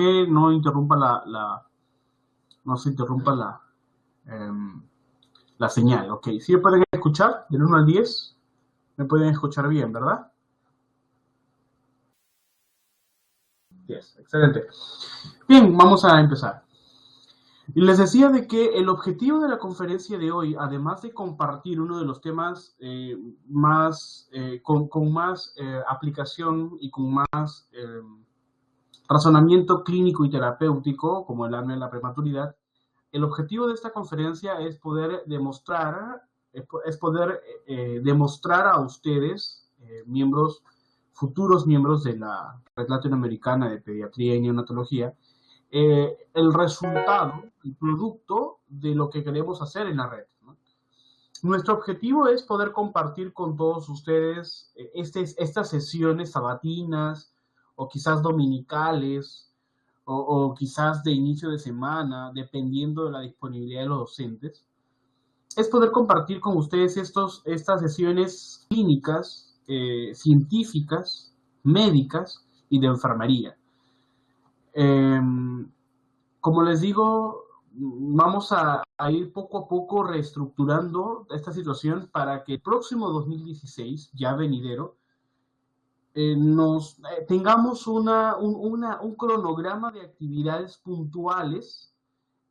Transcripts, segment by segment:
que no interrumpa no se interrumpa la señal. Ok, ¿sí me pueden escuchar? Del 1 al 10, me pueden escuchar bien, ¿verdad? 10, excelente. Bien, vamos a empezar. Y les decía de que el objetivo de la conferencia de hoy, además de compartir uno de los temas con más aplicación y con más razonamiento clínico y terapéutico, como el ARNA en la prematuridad, el objetivo de esta conferencia es poder demostrar, demostrar a ustedes, futuros miembros de la Red Latinoamericana de Pediatría y Neonatología, el resultado, el producto de lo que queremos hacer en la red, ¿no? Nuestro objetivo es poder compartir con todos ustedes estas sesiones sabatinas o quizás dominicales o quizás de inicio de semana, dependiendo de la disponibilidad de los docentes. Es poder compartir con ustedes estas sesiones clínicas, científicas, médicas y de enfermería. Como les digo, vamos a ir poco a poco reestructurando esta situación para que el próximo 2016, ya venidero, tengamos un cronograma de actividades puntuales,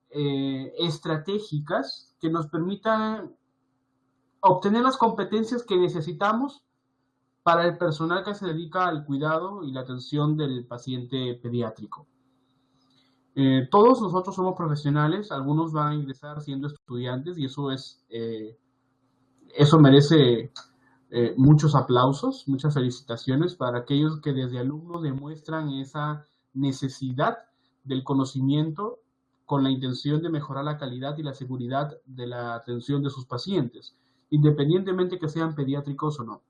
estratégicas, que nos permitan obtener las competencias que necesitamos para el personal que se dedica al cuidado y la atención del paciente pediátrico. Todos nosotros somos profesionales, algunos van a ingresar siendo estudiantes y eso merece muchos aplausos, muchas felicitaciones para aquellos que desde alumnos demuestran esa necesidad del conocimiento con la intención de mejorar la calidad y la seguridad de la atención de sus pacientes, independientemente que sean pediátricos o no.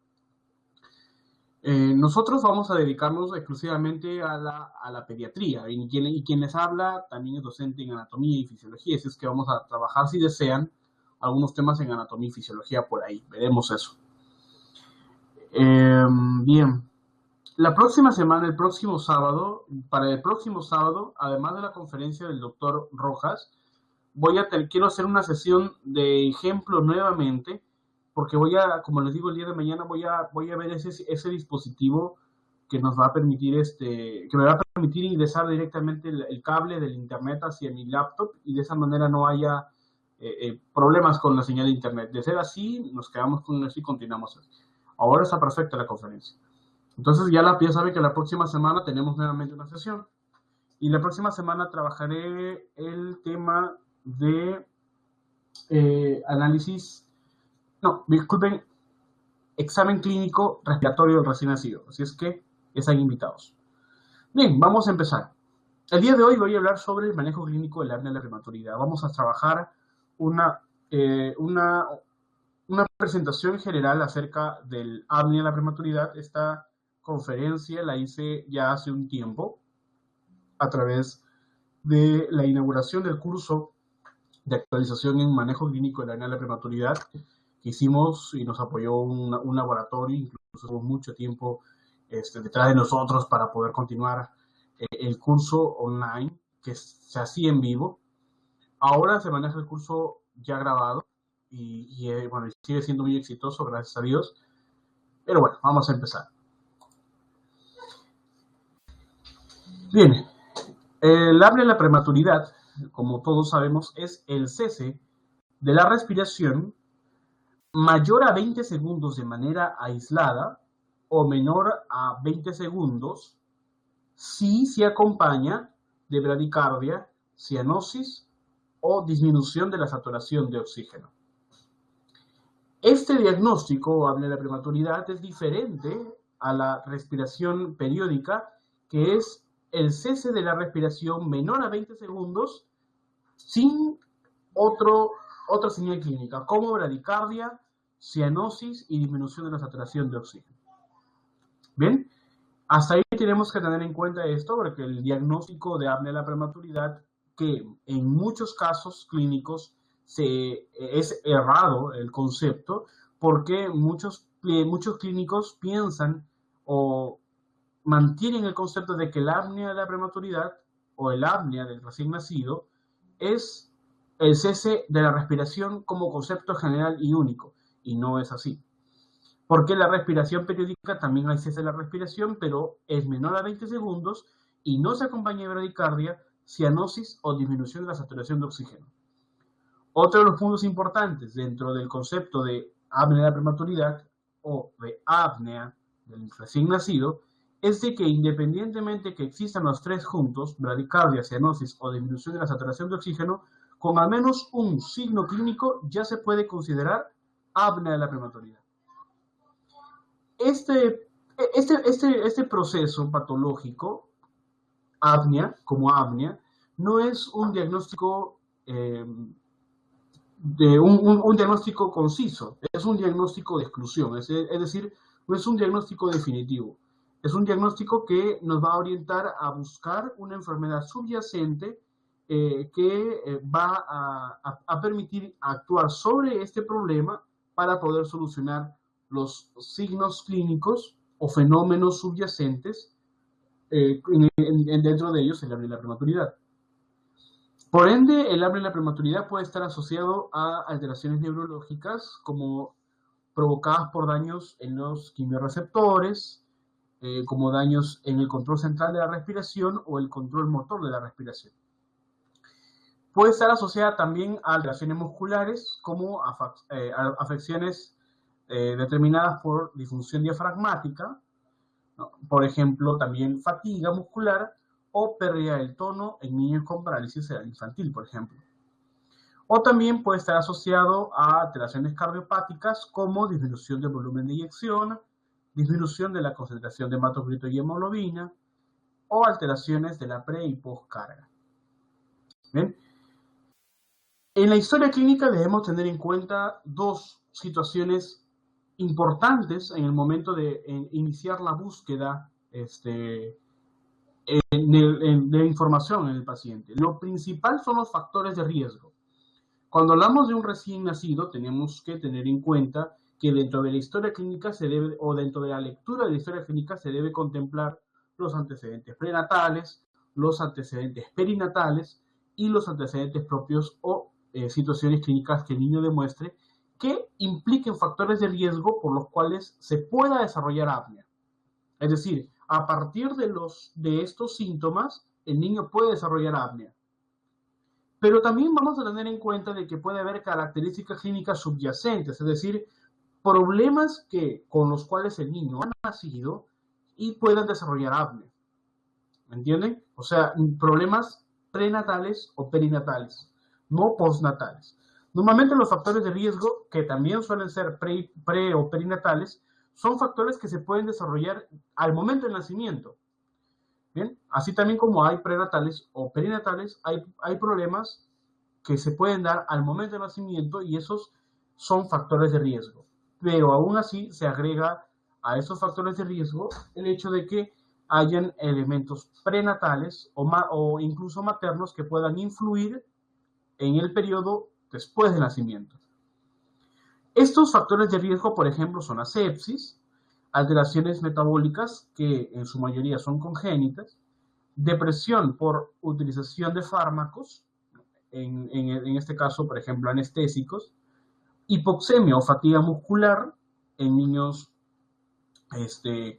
Nosotros vamos a dedicarnos exclusivamente a la pediatría y quien les habla también es docente en anatomía y fisiología, así es que vamos a trabajar, si desean, algunos temas en anatomía y fisiología por ahí, veremos eso. Bien, la próxima semana, para el próximo sábado, además de la conferencia del doctor Rojas, quiero hacer una sesión de ejemplo nuevamente, porque como les digo, el día de mañana voy a ver ese dispositivo que nos va a permitir, que me va a permitir ingresar directamente el cable del internet hacia mi laptop y de esa manera no haya problemas con la señal de internet. De ser así, nos quedamos con eso y continuamos así. Ahora está perfecta la conferencia. Entonces ya saben que la próxima semana tenemos nuevamente una sesión. Y la próxima semana trabajaré el tema de examen clínico respiratorio del recién nacido. Así es que están invitados. Bien, vamos a empezar. El día de hoy voy a hablar sobre el manejo clínico del apnea de la prematuridad. Vamos a trabajar una presentación general acerca del apnea de la prematuridad. Esta conferencia la hice ya hace un tiempo a través de la inauguración del curso de actualización en manejo clínico de la apnea de la prematuridad que hicimos y nos apoyó un laboratorio, incluso estuvo mucho tiempo detrás de nosotros para poder continuar el curso online que se hacía en vivo. Ahora se maneja el curso ya grabado y bueno, sigue siendo muy exitoso, gracias a Dios. Pero bueno, vamos a empezar. Bien, el apnea de la prematuridad, como todos sabemos, es el cese de la respiración mayor a 20 segundos de manera aislada o menor a 20 segundos si se acompaña de bradicardia, cianosis o disminución de la saturación de oxígeno. Este diagnóstico o apnea de la prematuridad es diferente a la respiración periódica, que es el cese de la respiración menor a 20 segundos sin otra señal clínica, como bradicardia, cianosis y disminución de la saturación de oxígeno. Bien, hasta ahí tenemos que tener en cuenta esto, porque el diagnóstico de apnea de la prematuridad, que en muchos casos clínicos es errado el concepto, porque muchos clínicos piensan o mantienen el concepto de que la apnea de la prematuridad o el apnea del recién nacido es el cese de la respiración como concepto general y único, y no es así. Porque la respiración periódica también hay cese de la respiración, pero es menor a 20 segundos y no se acompaña de bradicardia, cianosis o disminución de la saturación de oxígeno. Otro de los puntos importantes dentro del concepto de apnea de la prematuridad o de apnea del recién nacido es de que independientemente que existan los tres juntos, bradicardia, cianosis o disminución de la saturación de oxígeno, con al menos un signo clínico ya se puede considerar apnea de la prematuridad. Este proceso patológico, apnea, como apnea, no es un diagnóstico un diagnóstico conciso, es un diagnóstico de exclusión, es decir, no es un diagnóstico definitivo, es un diagnóstico que nos va a orientar a buscar una enfermedad subyacente que va a permitir actuar sobre este problema para poder solucionar los signos clínicos o fenómenos subyacentes dentro de ellos el apnea de la prematuridad. Por ende, el apnea de la prematuridad puede estar asociado a alteraciones neurológicas como provocadas por daños en los quimiorreceptores, como daños en el control central de la respiración o el control motor de la respiración. Puede estar asociada también a alteraciones musculares como afecciones determinadas por disfunción diafragmática, ¿no? Por ejemplo, también fatiga muscular o pérdida del tono en niños con parálisis cerebral infantil, por ejemplo. O también puede estar asociado a alteraciones cardiopáticas como disminución del volumen de eyección, disminución de la concentración de hematocrito y hemoglobina, o alteraciones de la pre- y postcarga. ¿Bien? En la historia clínica debemos tener en cuenta dos situaciones importantes en el momento de iniciar la búsqueda de información en el paciente. Lo principal son los factores de riesgo. Cuando hablamos de un recién nacido, tenemos que tener en cuenta que dentro de la historia clínica se debe, o dentro de la lectura de la historia clínica se debe contemplar los antecedentes prenatales, los antecedentes perinatales y los antecedentes propios o situaciones clínicas que el niño demuestre que impliquen factores de riesgo por los cuales se pueda desarrollar apnea. Es decir, a partir de estos síntomas, el niño puede desarrollar apnea. Pero también vamos a tener en cuenta de que puede haber características clínicas subyacentes, es decir, problemas con los cuales el niño ha nacido y puedan desarrollar apnea. ¿Me entienden? O sea, problemas prenatales o perinatales, no postnatales. Normalmente los factores de riesgo, que también suelen ser pre o perinatales, son factores que se pueden desarrollar al momento del nacimiento. Bien, así también como hay prenatales o perinatales, hay problemas que se pueden dar al momento del nacimiento y esos son factores de riesgo. Pero aún así se agrega a esos factores de riesgo el hecho de que hayan elementos prenatales o incluso maternos que puedan influir en el periodo después del nacimiento. Estos factores de riesgo, por ejemplo, son la sepsis, alteraciones metabólicas que en su mayoría son congénitas, depresión por utilización de fármacos, en este caso, por ejemplo, anestésicos, hipoxemia o fatiga muscular en niños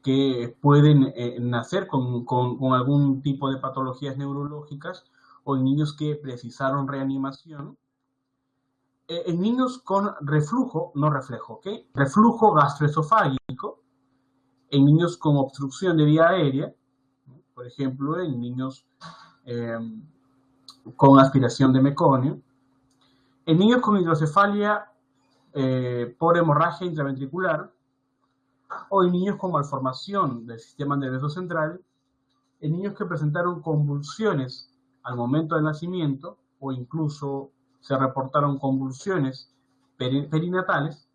que pueden nacer con algún tipo de patologías neurológicas o en niños que precisaron reanimación. En niños con reflujo, no reflejo, ¿ok? Reflujo gastroesofágico, en niños con obstrucción de vía aérea, ¿no? Por ejemplo, en niños con aspiración de meconio, en niños con hidrocefalia por hemorragia intraventricular, o en niños con malformación del sistema nervioso central, en niños que presentaron convulsiones al momento del nacimiento, o incluso se reportaron convulsiones perinatales,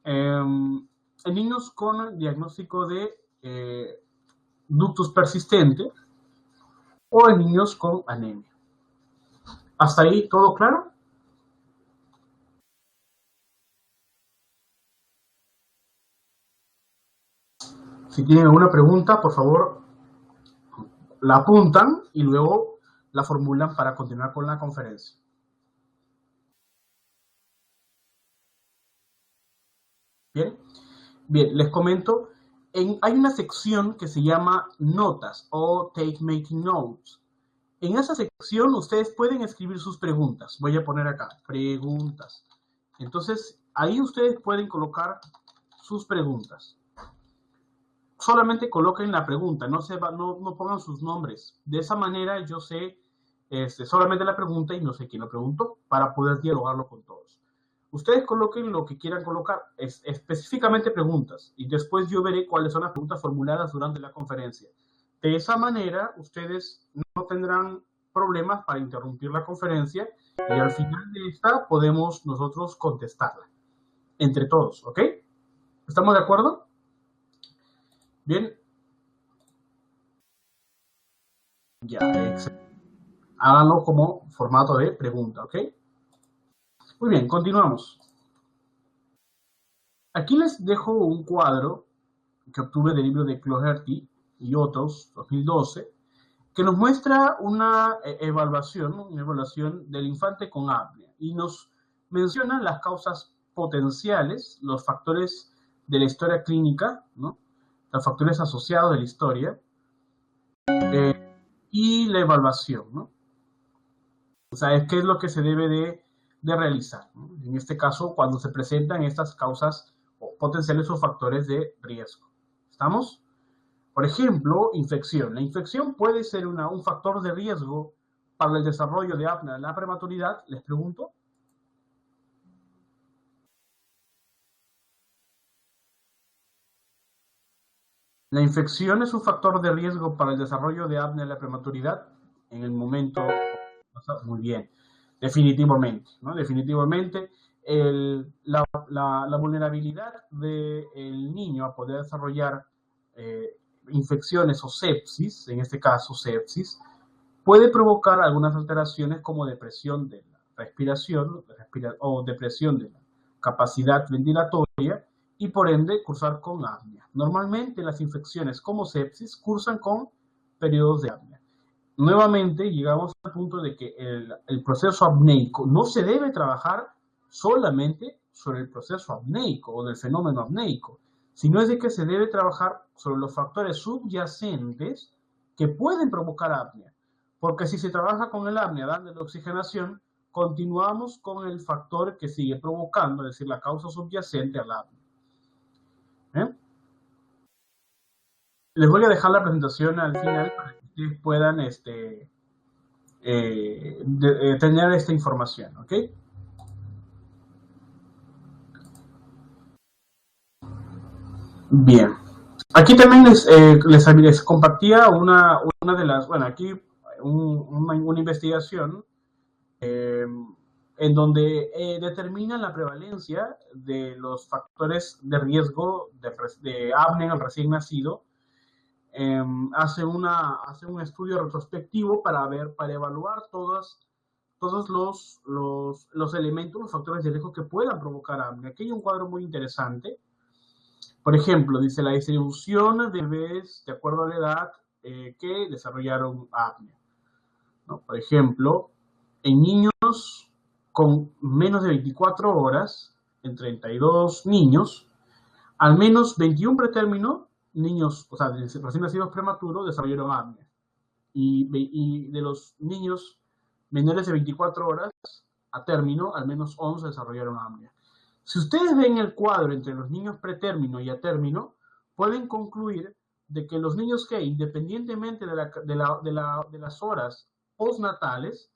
en niños con diagnóstico de ductus persistente, o en niños con anemia. ¿Hasta ahí todo claro? Si tienen alguna pregunta, por favor, la apuntan y luego la formulan para continuar con la conferencia. Bien, bien, les comento, hay una sección que se llama notas o take making notes. En esa sección ustedes pueden escribir sus preguntas. Voy a poner acá, preguntas. Entonces, ahí ustedes pueden colocar sus preguntas. Solamente coloquen la pregunta, no pongan sus nombres. De esa manera yo sé solamente la pregunta y no sé quién lo preguntó para poder dialogarlo con todos. Ustedes coloquen lo que quieran colocar, específicamente preguntas, y después yo veré cuáles son las preguntas formuladas durante la conferencia. De esa manera, ustedes no tendrán problemas para interrumpir la conferencia y al final de esta podemos nosotros contestarla entre todos, ¿ok? ¿Estamos de acuerdo? Bien. Ya, excelente. Háganlo como formato de pregunta, ¿ok? Muy bien, continuamos. Aquí les dejo un cuadro que obtuve del libro de Cloherty y otros, 2012, que nos muestra una evaluación del infante con apnea y nos menciona las causas potenciales, los factores de la historia clínica, ¿no? Los factores asociados de la historia y la evaluación, ¿no? O sea, qué es lo que se debe de realizar, ¿no? En este caso, cuando se presentan estas causas o potenciales o factores de riesgo. ¿Estamos? Por ejemplo, infección. La infección puede ser un factor de riesgo para el desarrollo de apnea en la prematuridad, les pregunto. La infección es un factor de riesgo para el desarrollo de apnea en la prematuridad en el momento. Muy bien, definitivamente, ¿no? Definitivamente la vulnerabilidad del niño a poder desarrollar infecciones o sepsis, en este caso sepsis, puede provocar algunas alteraciones como depresión de la respiración o depresión de la capacidad ventilatoria y por ende cursar con apnea. Normalmente las infecciones como sepsis cursan con periodos de apnea. Nuevamente llegamos al punto de que el proceso apneico no se debe trabajar solamente sobre el proceso apneico o del fenómeno apneico, sino es de que se debe trabajar sobre los factores subyacentes que pueden provocar apnea. Porque si se trabaja con el apnea dando la oxigenación, continuamos con el factor que sigue provocando, es decir, la causa subyacente al apnea. ¿Eh? Les voy a dejar la presentación al final para que ustedes puedan tener esta información, ¿ok? Bien. Aquí también les compartía una de las, bueno, aquí una investigación eh, en donde determinan la prevalencia de los factores de riesgo de apnea en el recién nacido. Hace un estudio retrospectivo para evaluar todos los elementos, los factores de riesgo que puedan provocar apnea. Aquí hay un cuadro muy interesante. Por ejemplo, dice la distribución de bebés de acuerdo a la edad que desarrollaron apnea, ¿no? Por ejemplo, en niños con menos de 24 horas, en 32 niños, al menos 21 pretérmino, niños, o sea, recién nacidos prematuros, desarrollaron apnea. Y de los niños menores de 24 horas a término, al menos 11 desarrollaron apnea. Si ustedes ven el cuadro entre los niños pretérmino y a término, pueden concluir de que los niños que, independientemente de las horas postnatales,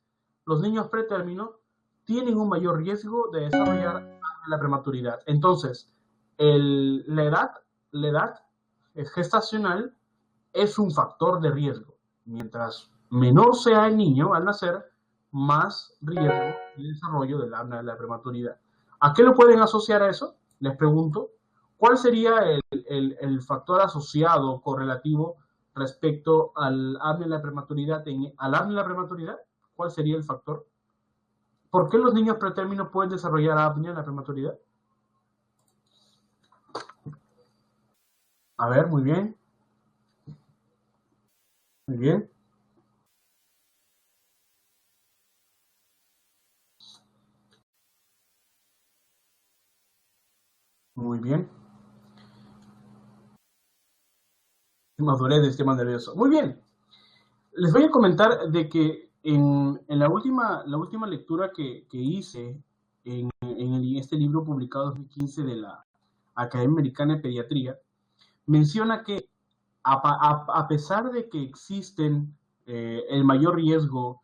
los niños pretérmino tienen un mayor riesgo de desarrollar la prematuridad. Entonces, la edad gestacional es un factor de riesgo. Mientras menor sea el niño al nacer, más riesgo de desarrollo de la prematuridad. ¿A qué lo pueden asociar a eso? Les pregunto, ¿cuál sería el factor asociado correlativo respecto al apnea de la prematuridad? Al apnea de la prematuridad, ¿cuál sería el factor? ¿Por qué los niños pretérminos pueden desarrollar apnea en la prematuridad? A ver, muy bien. Muy bien. Muy bien. Madurez del sistema nervioso. Muy bien. Les voy a comentar de que en la última lectura que hice en este libro publicado en 2015 de la Academia Americana de Pediatría, menciona que a pesar de que existen el mayor riesgo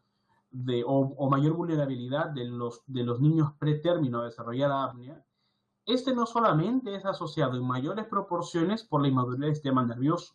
o mayor vulnerabilidad de los niños pretérmino a desarrollar apnea, este no solamente es asociado en mayores proporciones por la inmadurez del sistema nervioso,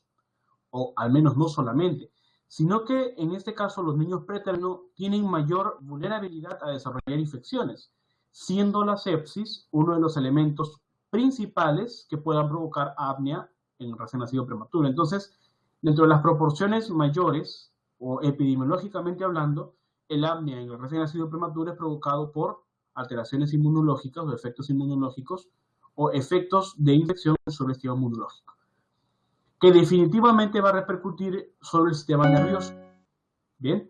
o al menos no solamente, sino que en este caso los niños pretérmino tienen mayor vulnerabilidad a desarrollar infecciones, siendo la sepsis uno de los elementos principales que puedan provocar apnea en recién nacido prematuro. Entonces, dentro de las proporciones mayores o epidemiológicamente hablando, el apnea en el recién nacido prematuro es provocado por alteraciones inmunológicas o efectos inmunológicos o efectos de infección sobre el sistema inmunológico, que definitivamente va a repercutir sobre el sistema nervioso. Bien,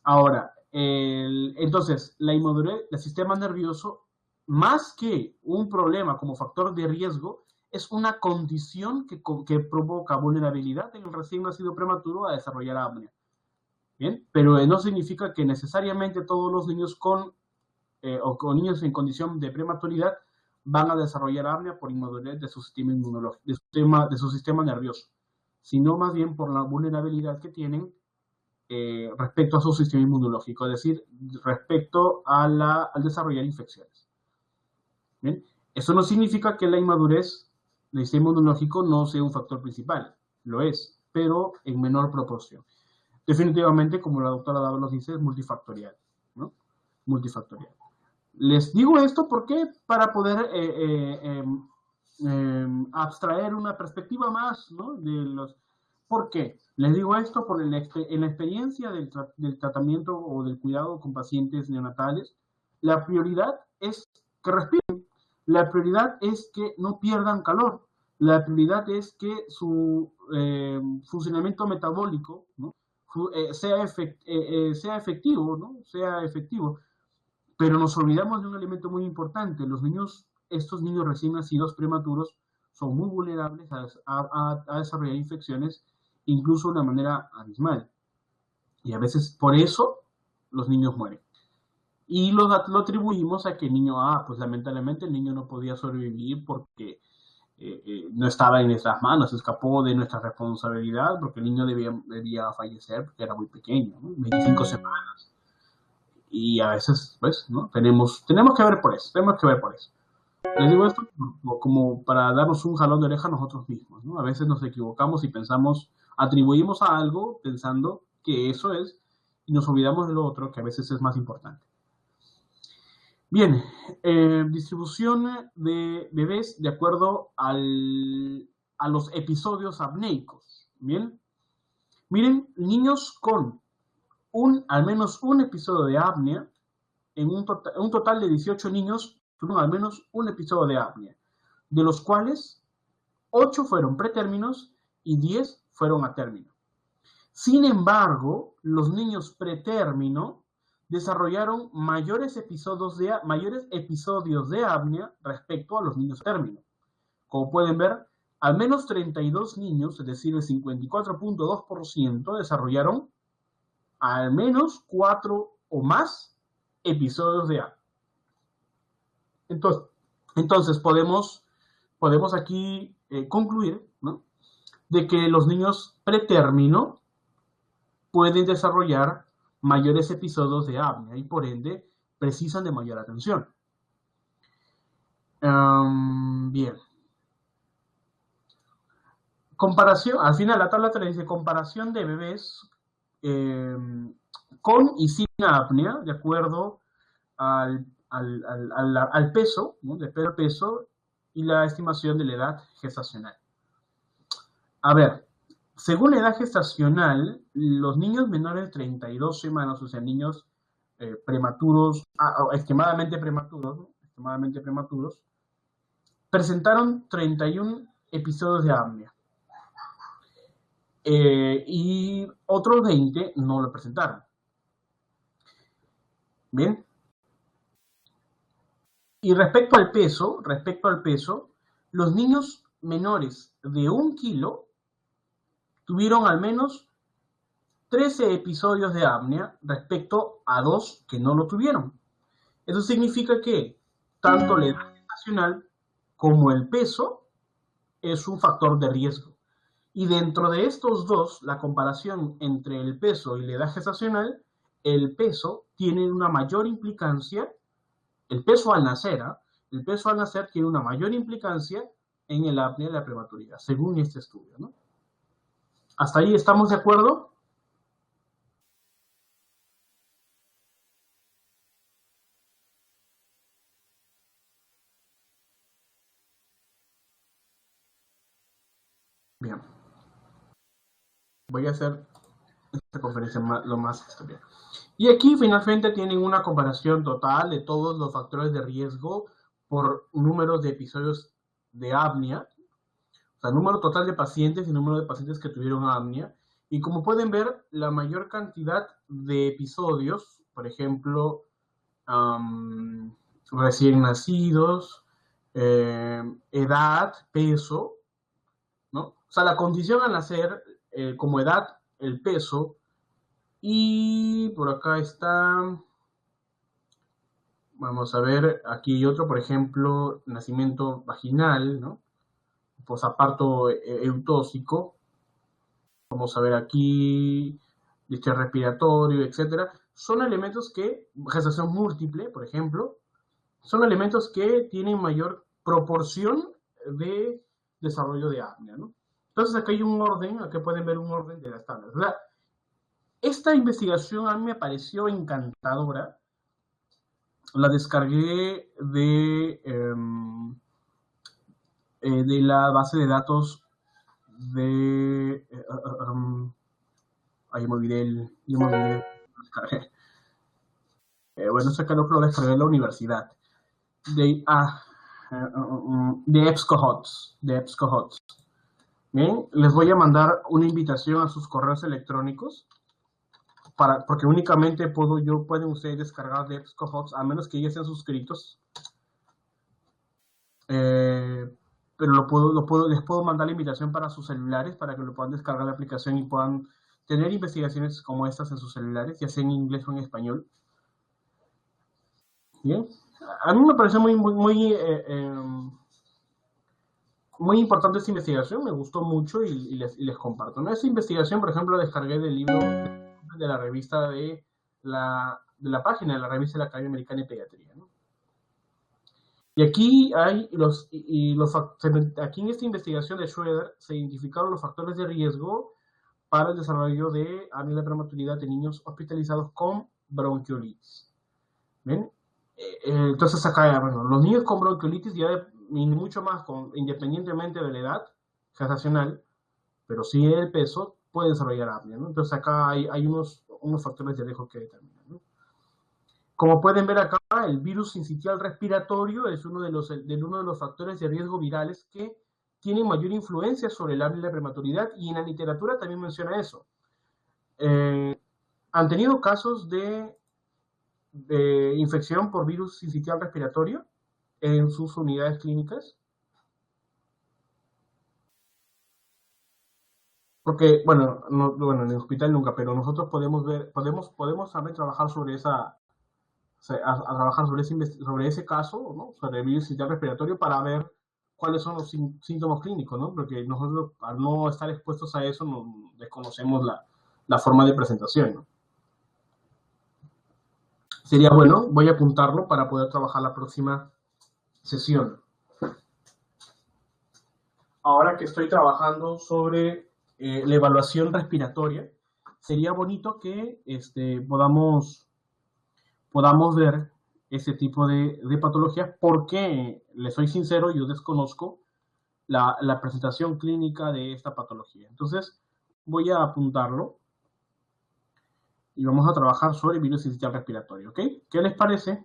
ahora, entonces, la inmadurez del sistema nervioso, más que un problema como factor de riesgo, es una condición que provoca vulnerabilidad en el recién nacido prematuro a desarrollar apnea. Bien, pero no significa que necesariamente todos los niños o con niños en condición de prematuridad van a desarrollar apnea por inmadurez de su sistema inmunológico, de su sistema nervioso, sino más bien por la vulnerabilidad que tienen respecto a su sistema inmunológico, es decir, respecto al desarrollar infecciones. ¿Bien? Eso no significa que la inmadurez del sistema inmunológico no sea un factor principal, lo es, pero en menor proporción. Definitivamente, como la doctora Dava nos dice, es multifactorial, ¿no? Multifactorial. Les digo esto porque para poder abstraer una perspectiva más, ¿no? De los, ¿por qué? Les digo esto porque en la experiencia del tratamiento o del cuidado con pacientes neonatales, la prioridad es que respiren, la prioridad es que no pierdan calor, la prioridad es que su funcionamiento metabólico, ¿no? Sea efectivo, ¿no? Sea efectivo. Pero nos olvidamos de un elemento muy importante. Los niños, estos niños recién nacidos prematuros, son muy vulnerables a desarrollar infecciones, incluso de una manera abismal. Y a veces por eso los niños mueren. Y lo atribuimos a que el niño, pues lamentablemente el niño no podía sobrevivir porque no estaba en nuestras manos, escapó de nuestra responsabilidad porque el niño debía fallecer porque era muy pequeño, ¿no? 25 semanas. Y a veces, pues, ¿no? Tenemos que ver por eso, tenemos que ver por eso. Les digo esto como para darnos un jalón de oreja a nosotros mismos, ¿no? A veces nos equivocamos y atribuimos a algo pensando que eso es, y nos olvidamos de lo otro, que a veces es más importante. Bien, distribución de bebés de acuerdo a los episodios apneicos. Bien, miren, niños con al menos un episodio de apnea, en un total de 18 niños tuvieron al menos un episodio de apnea, de los cuales 8 fueron pretérminos y 10 fueron a término. Sin embargo, los niños pretérmino desarrollaron mayores episodios de apnea respecto a los niños término. Como pueden ver, al menos 32 niños, es decir, el 54.2%, desarrollaron al menos 4 o más episodios de apnea. Entonces podemos aquí concluir, ¿no?, de que los niños pretérmino pueden desarrollar mayores episodios de apnea y por ende precisan de mayor atención. Bien. Comparación, al final la tabla te dice comparación de bebés con y sin apnea, de acuerdo al peso, ¿no?, de peso y la estimación de la edad gestacional. A ver, según la edad gestacional, los niños menores de 32 semanas, o sea, niños prematuros, extremadamente prematuros, presentaron 31 episodios de apnea. Y otros 20 no lo presentaron. Bien. Y respecto al peso, Los niños menores de 1 kilo tuvieron al menos 13 episodios de apnea respecto a 2 que no lo tuvieron. Eso significa que tanto la edad gestacional como el peso es un factor de riesgo. Y dentro de estos dos, la comparación entre el peso y la edad gestacional, el peso tiene una mayor implicancia, el peso al nacer, ¿eh? El peso al nacer tiene una mayor implicancia en el apnea de la prematuridad, según este estudio, ¿no? ¿Hasta ahí estamos de acuerdo? Bien, voy a hacer esta conferencia lo más historia. Y aquí finalmente tienen una comparación total de todos los factores de riesgo por números de episodios de apnea, o sea, número total de pacientes y número de pacientes que tuvieron apnea. Y como pueden ver, la mayor cantidad de episodios, por ejemplo, recién nacidos, edad, peso, ¿no? O sea, la condición al nacer, como edad, el peso, y por acá está, vamos a ver, aquí hay otro, por ejemplo, nacimiento vaginal, ¿no? Posparto eutóxico, vamos a ver aquí, distrés respiratorio, etcétera. Son elementos que, gestación múltiple, por ejemplo, son elementos que tienen mayor proporción de desarrollo de apnea, ¿no? Entonces aquí hay un orden, aquí pueden ver un orden de las tablas. O sea, esta investigación a mí me pareció encantadora. La descargué de la base de datos de... ahí me olvidé bueno, ese calor lo descargué en la universidad. De, de EBSCOhots. De EBSCOhots. Bien, les voy a mandar una invitación a sus correos electrónicos porque únicamente pueden ustedes descargar de EBSCOhots a menos que ya estén suscritos. Pero les puedo mandar la invitación para sus celulares para que lo puedan descargar la aplicación y puedan tener investigaciones como estas en sus celulares, ya sea en inglés o en español. Bien, a mí me parece muy importante esta investigación, me gustó mucho y les comparto, ¿no? Esta investigación, por ejemplo, la descargué del libro de la revista de la página de la revista de la Academia Americana de Pediatría, ¿no? Y aquí hay aquí en esta investigación de Schroeder se identificaron los factores de riesgo para el desarrollo de apnea de prematuridad de niños hospitalizados con bronquiolitis. ¿Ven? Entonces acá, bueno, los niños con bronquiolitis ya ni mucho más, independientemente de la edad gestacional, pero sí el peso, puede desarrollar apnea, ¿no? Entonces acá hay unos factores de riesgo que determinan, ¿no? Como pueden ver acá, el virus sincitial respiratorio es uno de los factores de riesgo virales que tienen mayor influencia sobre el apnea de prematuridad, y en la literatura también menciona eso. ¿Han tenido casos de infección por virus sincitial respiratorio en sus unidades clínicas? Porque, bueno, bueno, en el hospital nunca, pero nosotros podemos también trabajar sobre a trabajar sobre ese caso, ¿no? Sobre el virus sincitial respiratorio para ver cuáles son los síntomas clínicos, ¿no? Porque nosotros, al no estar expuestos a eso, no desconocemos la forma de presentación, ¿no? Sería bueno, voy a apuntarlo para poder trabajar la próxima sesión. Ahora que estoy trabajando sobre la evaluación respiratoria, sería bonito que podamos ver ese tipo de patologías, porque, les soy sincero, yo desconozco la presentación clínica de esta patología. Entonces, voy a apuntarlo y vamos a trabajar sobre virus sincitial respiratorio, ¿ok? ¿Qué les parece?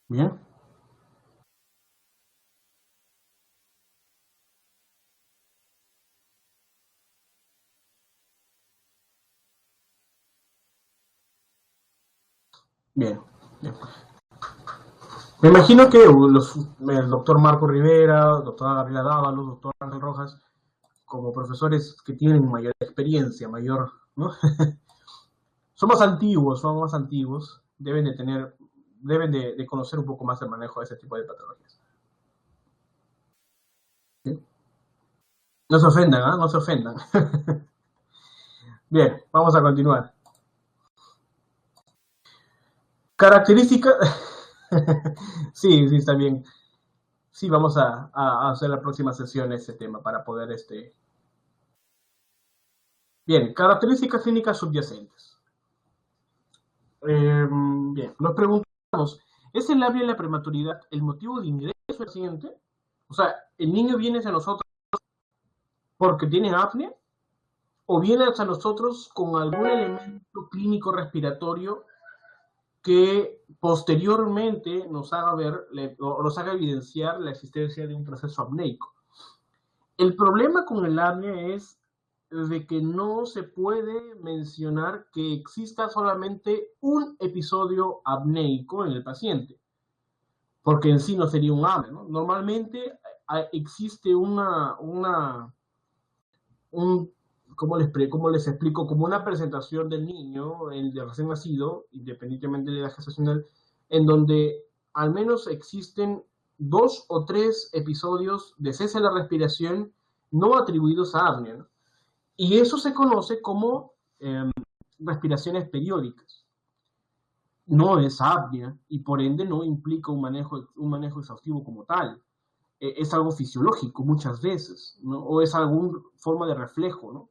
Bien. Bien, bien. Me imagino que el doctor Marco Rivera, doctora Gabriela Dávalos, doctor Ángel Rojas, como profesores que tienen mayor experiencia, mayor, ¿no? Son más antiguos, deben de conocer un poco más el manejo de ese tipo de patologías. ¿Sí? No se ofendan, ¿eh? No se ofendan. Bien, vamos a continuar. Características. Sí, sí, está bien. Sí, vamos a hacer la próxima sesión ese tema para poder Bien, características clínicas subyacentes. Bien, nos preguntamos, ¿es el labio de la prematuridad el motivo de ingreso del paciente? O sea, ¿el niño viene hacia nosotros porque tiene apnea? ¿O viene hacia nosotros con algún elemento clínico respiratorio que posteriormente nos haga ver o nos haga evidenciar la existencia de un proceso apneico? El problema con el apnea es de que no se puede mencionar que exista solamente un episodio apneico en el paciente, porque en sí no sería un apnea, ¿no? Normalmente existe un ¿cómo les explico? Como una presentación del niño, el de recién nacido, independientemente de la gestacional, en donde al menos existen 2 o 3 episodios de cese de la respiración no atribuidos a apnea, ¿no? Y eso se conoce como respiraciones periódicas. No es apnea y por ende no implica un manejo exhaustivo como tal. Es algo fisiológico muchas veces, ¿no? O es alguna forma de reflejo, ¿no?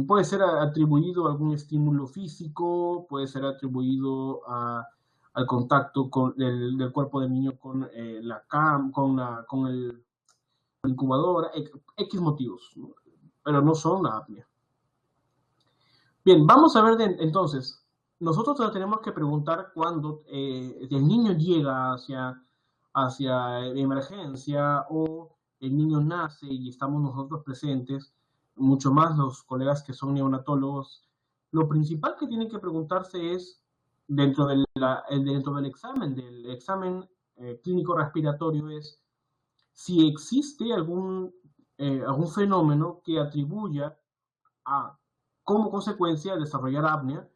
Puede ser atribuido a algún estímulo físico, puede ser atribuido al contacto del cuerpo del niño con la cam, con el incubadora, X motivos, ¿no? Pero no son la apnea. Bien, vamos a ver entonces, nosotros nos tenemos que preguntar cuando el niño llega hacia emergencia o el niño nace y estamos nosotros presentes, mucho más los colegas que son neonatólogos. Lo principal que tienen que preguntarse es, dentro del examen clínico respiratorio, es si existe algún fenómeno que atribuya a, como consecuencia de desarrollar apnea.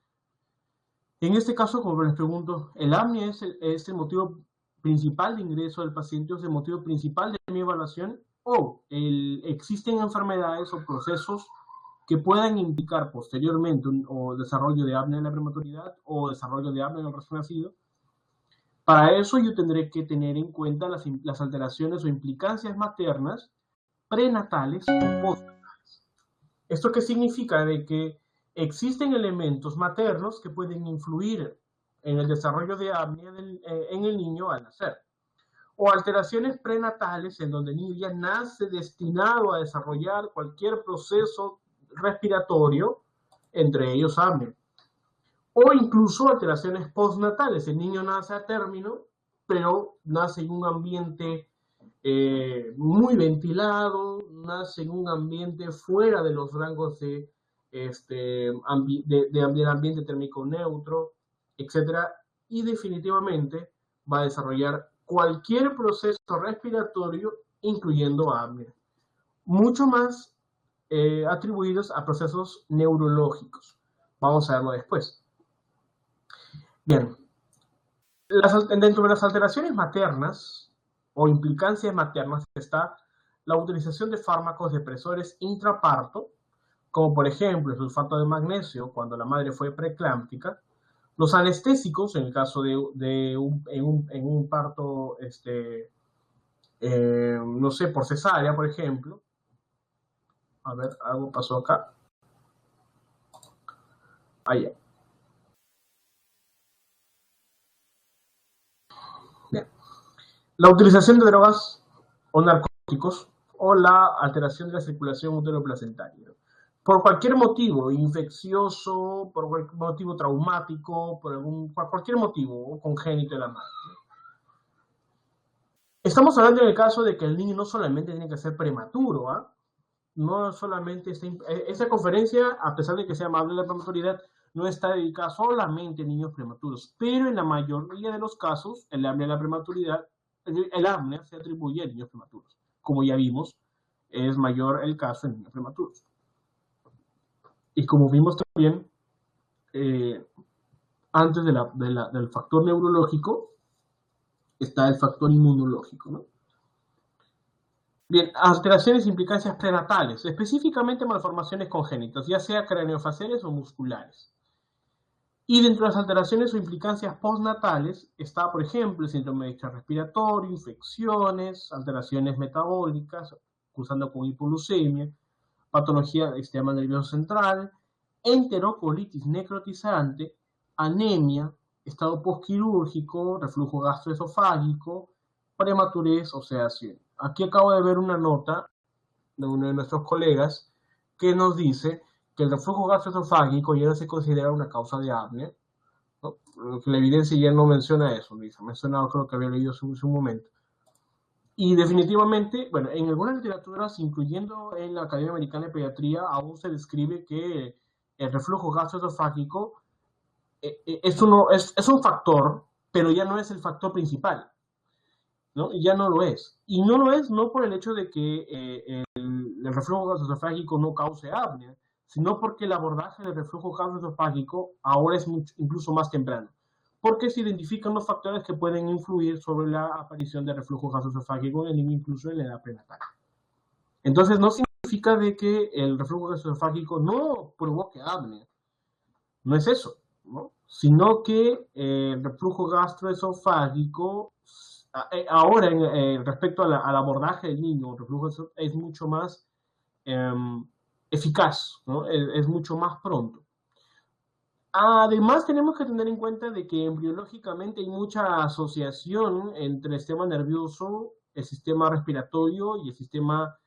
En este caso, como les pregunto, ¿el apnea es el motivo principal de ingreso del paciente, o es el motivo principal de mi evaluación? ¿O existen enfermedades o procesos que puedan implicar posteriormente o desarrollo de apnea en la prematuridad o desarrollo de apnea en el recién nacido? Para eso yo tendré que tener en cuenta las alteraciones o implicancias maternas, prenatales o postnatales. ¿Esto qué significa? De que existen elementos maternos que pueden influir en el desarrollo de apnea en el niño al nacer. O alteraciones prenatales en donde el niño ya nace destinado a desarrollar cualquier proceso respiratorio, entre ellos apnea. O incluso alteraciones postnatales. El niño nace a término, pero nace en un ambiente muy ventilado, nace en un ambiente fuera de los rangos del ambiente térmico neutro, etcétera, y definitivamente va a desarrollar cualquier proceso respiratorio, incluyendo apnea, mucho más atribuidos a procesos neurológicos. Vamos a verlo después. Bien, dentro de las alteraciones maternas o implicancias maternas está la utilización de fármacos depresores intraparto, como por ejemplo el sulfato de magnesio cuando la madre fue preeclámptica, los anestésicos en el caso de un parto, no sé, por cesárea, por ejemplo. A ver, algo pasó acá. Allá. Bien. La utilización de drogas o narcóticos o la alteración de la circulación uteroplacentaria. Por cualquier motivo infeccioso, por cualquier motivo traumático, por cualquier motivo congénito de la madre. Estamos hablando en el caso de que el niño no solamente tiene que ser prematuro, ¿eh? no solamente esa conferencia, a pesar de que se llama Habla de la prematuridad, no está dedicada solamente a niños prematuros, pero en la mayoría de los casos, el apnea de la prematuridad, el apnea se atribuye a niños prematuros. Como ya vimos, es mayor el caso en niños prematuros. Y como vimos también, antes del factor neurológico, está el factor inmunológico, ¿no? Bien, alteraciones e implicancias prenatales, específicamente malformaciones congénitas, ya sea craneofaciales o musculares. Y dentro de las alteraciones o implicancias postnatales está, por ejemplo, el síndrome extrarrespiratorio, infecciones, alteraciones metabólicas, cursando con hipoglucemia, patología del sistema nervioso central, enterocolitis necrotizante, anemia, estado postquirúrgico, reflujo gastroesofágico, prematurez o sedación. Aquí acabo de ver una nota de uno de nuestros colegas que nos dice que el reflujo gastroesofágico ya no se considera una causa de apnea, ¿no? La evidencia ya no menciona eso, dice, menciona, creo que había leído en su momento. Y definitivamente, bueno, en algunas literaturas, incluyendo en la Academia Americana de Pediatría, aún se describe que el reflujo gastroesofágico es un factor, pero ya no es el factor principal, ¿no? Ya no lo es. Y no lo es no por el hecho de que el reflujo gastroesofágico no cause apnea, sino porque el abordaje del reflujo gastroesofágico ahora es incluso más temprano, porque se identifican los factores que pueden influir sobre la aparición de reflujo gastroesofágico en el niño, incluso en la edad prenatal. Entonces, no significa de que el reflujo gastroesofágico no provoque apnea, no es eso, ¿no? Sino que el reflujo gastroesofágico, ahora respecto al abordaje del niño, el reflujo es mucho más eficaz, ¿no? Es mucho más pronto. Además, tenemos que tener en cuenta de que embriológicamente hay mucha asociación entre el sistema nervioso, el sistema respiratorio y el sistema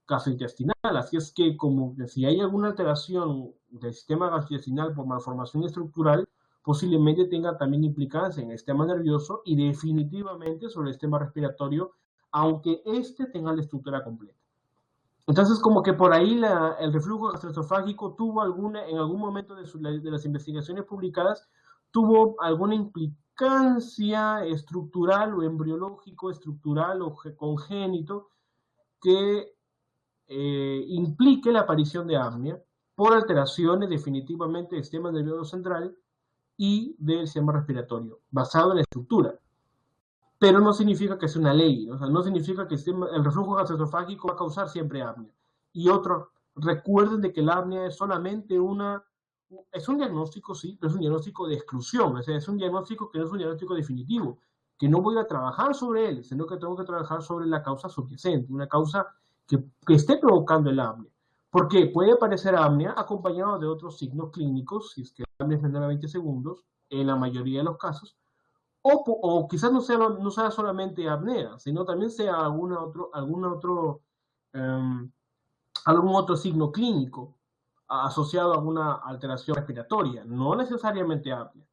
gastrointestinal. Así es que, como que si hay alguna alteración del sistema gastrointestinal por malformación estructural, posiblemente tenga también implicancia en el sistema nervioso y definitivamente sobre el sistema respiratorio, aunque éste tenga la estructura completa. Entonces, como que por ahí el reflujo gastroesofágico tuvo en algún momento de las investigaciones publicadas, tuvo alguna implicancia estructural o embriológico, estructural o congénito que implique la aparición de apnea por alteraciones definitivamente del sistema nervioso central y del sistema respiratorio, basado en la estructura. Pero no significa que sea una ley, o sea, no significa que el reflujo gastroesofágico va a causar siempre apnea. Y otro, recuerden de que la apnea es solamente es un diagnóstico, sí, pero es un diagnóstico de exclusión, o sea, es un diagnóstico que no es un diagnóstico definitivo, que no voy a trabajar sobre él, sino que tengo que trabajar sobre la causa subyacente, una causa que esté provocando el apnea. Porque puede aparecer apnea acompañado de otros signos clínicos, si es que la apnea es menor a 20 segundos, en la mayoría de los casos, o quizás no sea solamente apnea, sino también sea algún otro signo clínico asociado a alguna alteración respiratoria, no necesariamente apnea.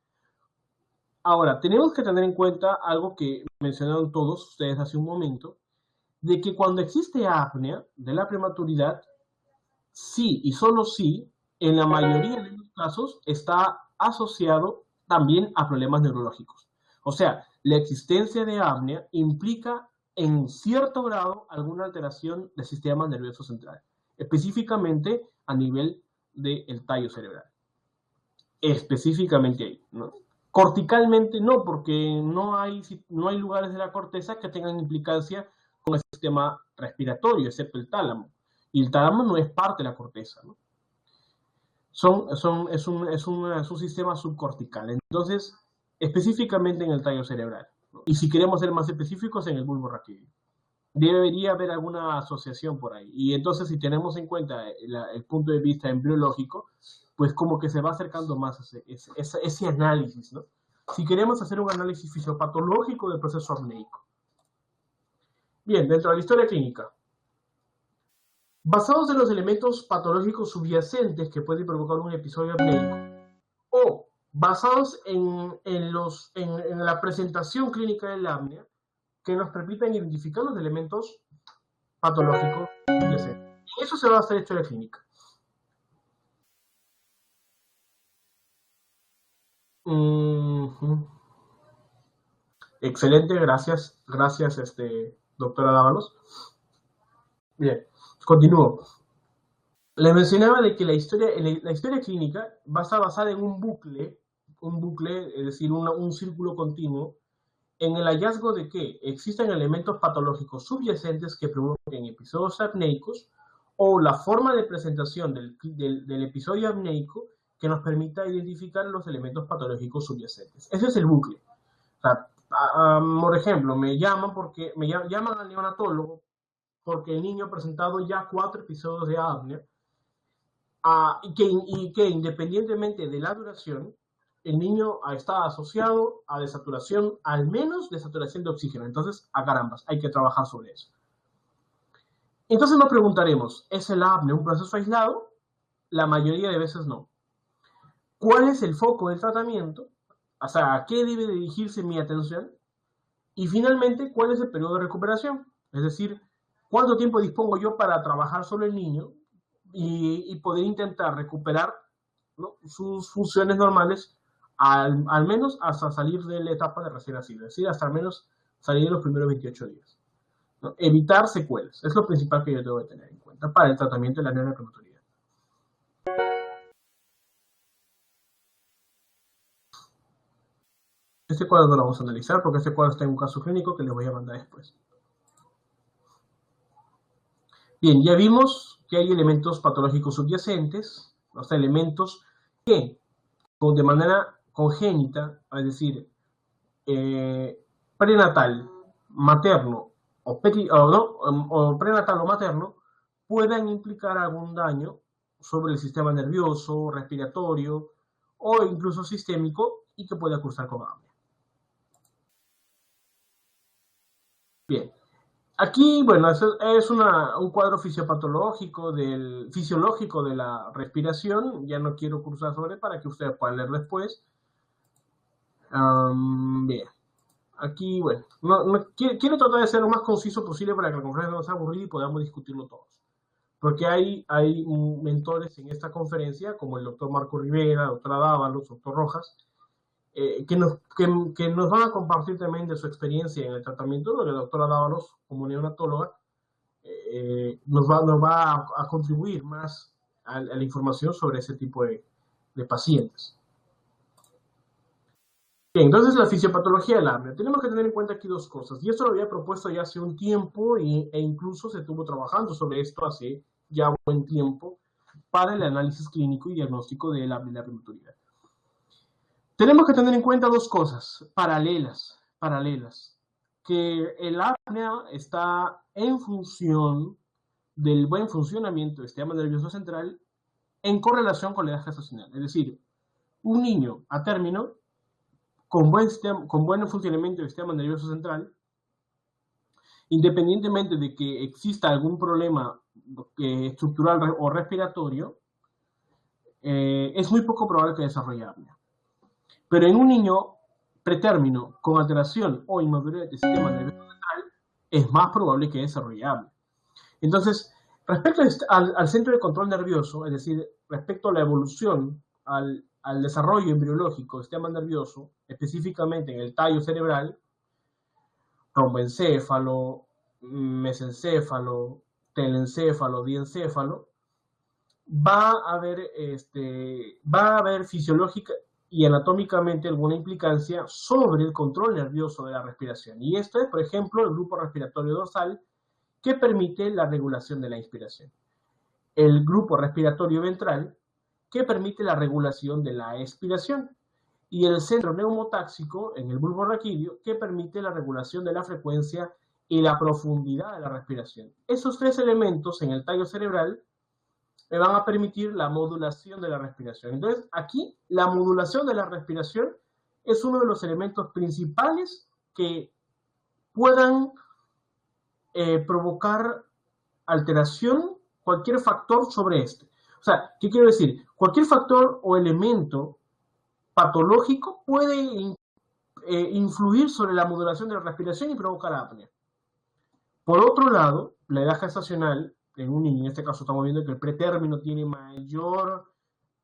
Ahora, tenemos que tener en cuenta algo que mencionaron todos ustedes hace un momento, de que cuando existe apnea de la prematuridad, sí y solo sí, en la mayoría de los casos está asociado también a problemas neurológicos. O sea, la existencia de apnea implica en cierto grado alguna alteración del sistema nervioso central, específicamente a nivel del tallo cerebral. Específicamente ahí, ¿no? Corticalmente no, porque no hay lugares de la corteza que tengan implicancia con el sistema respiratorio, excepto el tálamo. Y el tálamo no es parte de la corteza, ¿no? Es un sistema subcortical. Entonces, específicamente en el tallo cerebral, ¿no? Y si queremos ser más específicos, en el bulbo raquídeo. Debería haber alguna asociación por ahí. Y entonces, si tenemos en cuenta el punto de vista embriológico, pues como que se va acercando más a ese análisis, ¿no? Si queremos hacer un análisis fisiopatológico del proceso apneico. Bien, dentro de la historia clínica, basados en los elementos patológicos subyacentes que pueden provocar un episodio apneico, o basados en la presentación clínica del apnea, que nos permitan identificar los elementos patológicos subyacentes. Eso se va a hacer historia clínica. Uh-huh. Excelente, gracias, gracias, doctora Dávalos. Bien, continúo. Les mencionaba de que la historia clínica va a estar basada en un bucle, es decir, un círculo continuo, en el hallazgo de que existen elementos patológicos subyacentes que provoquen episodios apneicos o la forma de presentación del episodio apneico que nos permita identificar los elementos patológicos subyacentes. Ese es el bucle. O sea, por ejemplo, me llaman llaman al neonatólogo porque el niño ha presentado ya 4 episodios de apnea y que independientemente de la duración, el niño está asociado a desaturación, al menos desaturación de oxígeno. Entonces, a carambas, hay que trabajar sobre eso. Entonces nos preguntaremos, ¿es el apnea un proceso aislado? La mayoría de veces no. ¿Cuál es el foco del tratamiento? O sea, ¿a qué debe dirigirse mi atención? Y finalmente, ¿cuál es el periodo de recuperación? Es decir, ¿cuánto tiempo dispongo yo para trabajar sobre el niño y poder intentar recuperar, ¿no?, sus funciones normales al menos hasta salir de la etapa de recién nacido? Es decir, hasta al menos salir de los primeros 28 días. ¿No? Evitar secuelas. Es lo principal que yo tengo que tener en cuenta para el tratamiento de la neonatalgia. Este cuadro no lo vamos a analizar porque este cuadro está en un caso clínico que les voy a mandar después. Bien, ya vimos que hay elementos patológicos subyacentes, o sea, elementos que de manera congénita, es decir, prenatal, materno o prenatal o materno, puedan implicar algún daño sobre el sistema nervioso, respiratorio o incluso sistémico y que pueda cursar con apnea. Bien, aquí, bueno, es un cuadro fisiológico de la respiración. Ya no quiero cursar sobre para que ustedes puedan leer después. Bien, aquí, bueno, quiero tratar de ser lo más conciso posible para que la conferencia no sea aburrida y podamos discutirlo todos. Porque hay mentores en esta conferencia, como el doctor Marco Rivera, doctora Dávalos, doctor Rojas, que nos van a compartir también de su experiencia en el tratamiento. De la doctora Dávalos, como neonatóloga, nos va a contribuir más a la información sobre ese tipo de pacientes. Bien, entonces la fisiopatología del apnea. Tenemos que tener en cuenta aquí dos cosas, y esto lo había propuesto ya hace un tiempo e incluso se estuvo trabajando sobre esto hace ya buen tiempo para el análisis clínico y diagnóstico de la apnea prematura. Tenemos que tener en cuenta dos cosas paralelas, que el apnea está en función del buen funcionamiento del sistema nervioso central en correlación con la edad gestacional. Es decir, un niño a término con buen funcionamiento del sistema nervioso central, independientemente de que exista algún problema estructural o respiratorio, es muy poco probable que desarrolle apnea. Pero en un niño pretérmino con alteración o inmadurez del sistema nervioso central, es más probable que desarrolle apnea. Entonces, respecto al centro de control nervioso, es decir, respecto a la evolución, al desarrollo embriológico del sistema nervioso, específicamente en el tallo cerebral, romboencéfalo, mesencéfalo, telencéfalo, diencéfalo, va a haber fisiológica y anatómicamente alguna implicancia sobre el control nervioso de la respiración. Y esto es, por ejemplo, el grupo respiratorio dorsal, que permite la regulación de la inspiración. El grupo respiratorio ventral, que permite la regulación de la expiración. Y el centro neumotáxico, en el bulbo raquídeo, que permite la regulación de la frecuencia y la profundidad de la respiración. Esos tres elementos en el tallo cerebral me van a permitir la modulación de la respiración. Entonces, aquí la modulación de la respiración es uno de los elementos principales que puedan provocar alteración, cualquier factor sobre este. O sea, ¿qué quiero decir? Cualquier factor o elemento patológico puede influir sobre la modulación de la respiración y provocar apnea. Por otro lado, la edad gestacional en un niño. En este caso estamos viendo que el pretérmino tiene mayor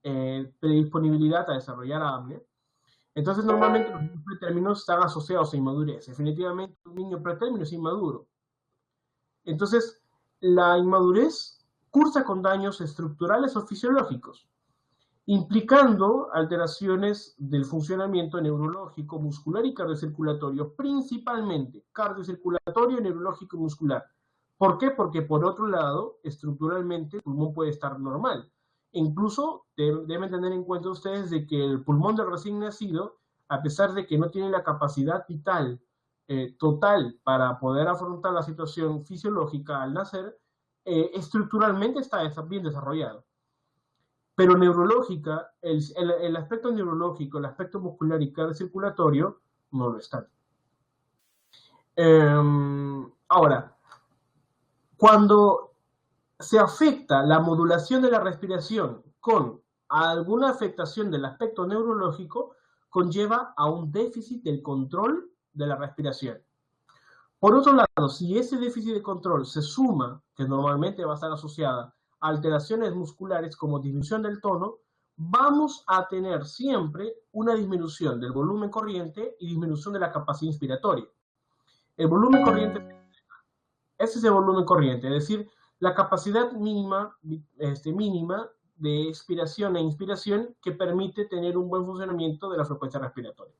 predisponibilidad a desarrollar apnea. Entonces, normalmente los niños pretérminos están asociados a inmadurez. Definitivamente, un niño pretérmino es inmaduro. Entonces, la inmadurez cursa con daños estructurales o fisiológicos, implicando alteraciones del funcionamiento neurológico, muscular y cardiocirculatorio, principalmente cardiocirculatorio, neurológico y muscular. ¿Por qué? Porque por otro lado, estructuralmente, el pulmón puede estar normal. Incluso deben tener en cuenta ustedes de que el pulmón del recién nacido, a pesar de que no tiene la capacidad vital total para poder afrontar la situación fisiológica al nacer, estructuralmente está bien desarrollado. Pero neurológica, el aspecto neurológico, el aspecto muscular y cardiocirculatorio no lo están. Ahora, cuando se afecta la modulación de la respiración con alguna afectación del aspecto neurológico, conlleva a un déficit del control de la respiración. Por otro lado, si ese déficit de control se suma, que normalmente va a estar asociada a alteraciones musculares como disminución del tono, vamos a tener siempre una disminución del volumen corriente y disminución de la capacidad inspiratoria. El volumen corriente, ese es el volumen corriente, es decir, la capacidad mínima de expiración e inspiración que permite tener un buen funcionamiento de la frecuencia respiratoria,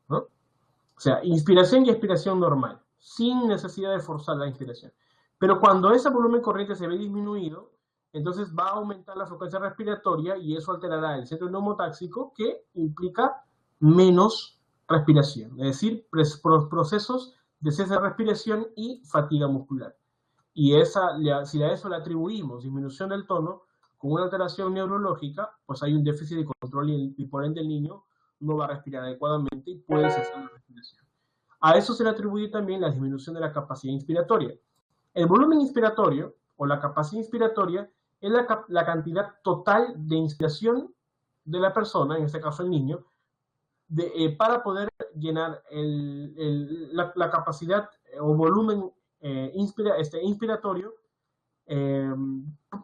¿no? O sea, inspiración y expiración normal, sin necesidad de forzar la inspiración. Pero cuando ese volumen corriente se ve disminuido, entonces va a aumentar la frecuencia respiratoria y eso alterará el centro neumotáxico, que implica menos respiración, es decir, procesos de cese de respiración y fatiga muscular. Y si a eso le atribuimos disminución del tono con una alteración neurológica, pues hay un déficit de control y por ende el niño no va a respirar adecuadamente y puede cesar la respiración. A eso se le atribuye también la disminución de la capacidad inspiratoria. El volumen inspiratorio o la capacidad inspiratoria es la cantidad total de inspiración de la persona, en este caso el niño, para poder llenar la capacidad o volumen inspiratorio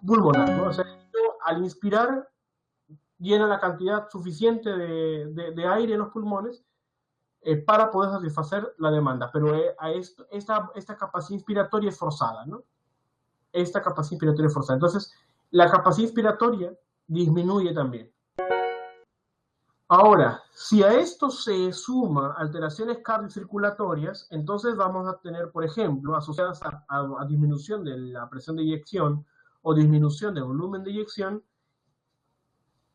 pulmonar, ¿no? O sea, al inspirar llena la cantidad suficiente de aire en los pulmones para poder satisfacer la demanda, pero esta capacidad inspiratoria es forzada, ¿no? Esta capacidad inspiratoria es forzada. Entonces, la capacidad inspiratoria disminuye también. Ahora, si a esto se suma alteraciones cardiocirculatorias, entonces vamos a tener, por ejemplo, asociadas a disminución de la presión de eyección o disminución del volumen de eyección,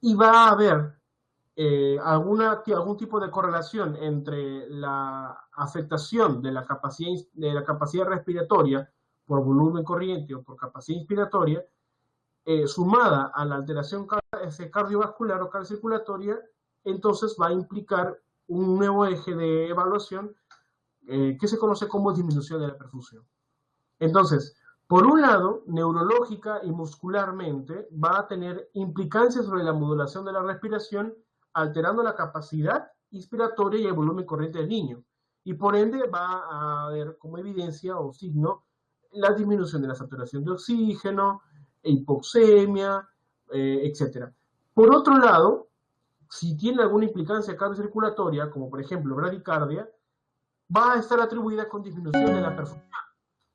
y va a haber algún tipo de correlación entre la afectación de la capacidad respiratoria por volumen corriente o por capacidad inspiratoria, sumada a la alteración cardiovascular o cardiocirculatoria, entonces va a implicar un nuevo eje de evaluación que se conoce como disminución de la perfusión. Entonces, por un lado, neurológica y muscularmente va a tener implicancias sobre la modulación de la respiración, alterando la capacidad inspiratoria y el volumen corriente del niño. Y por ende va a haber como evidencia o signo la disminución de la saturación de oxígeno, hipoxemia, etc. Por otro lado, si tiene alguna implicancia cardiocirculatoria, como por ejemplo bradicardia, va a estar atribuida con disminución de la perfusión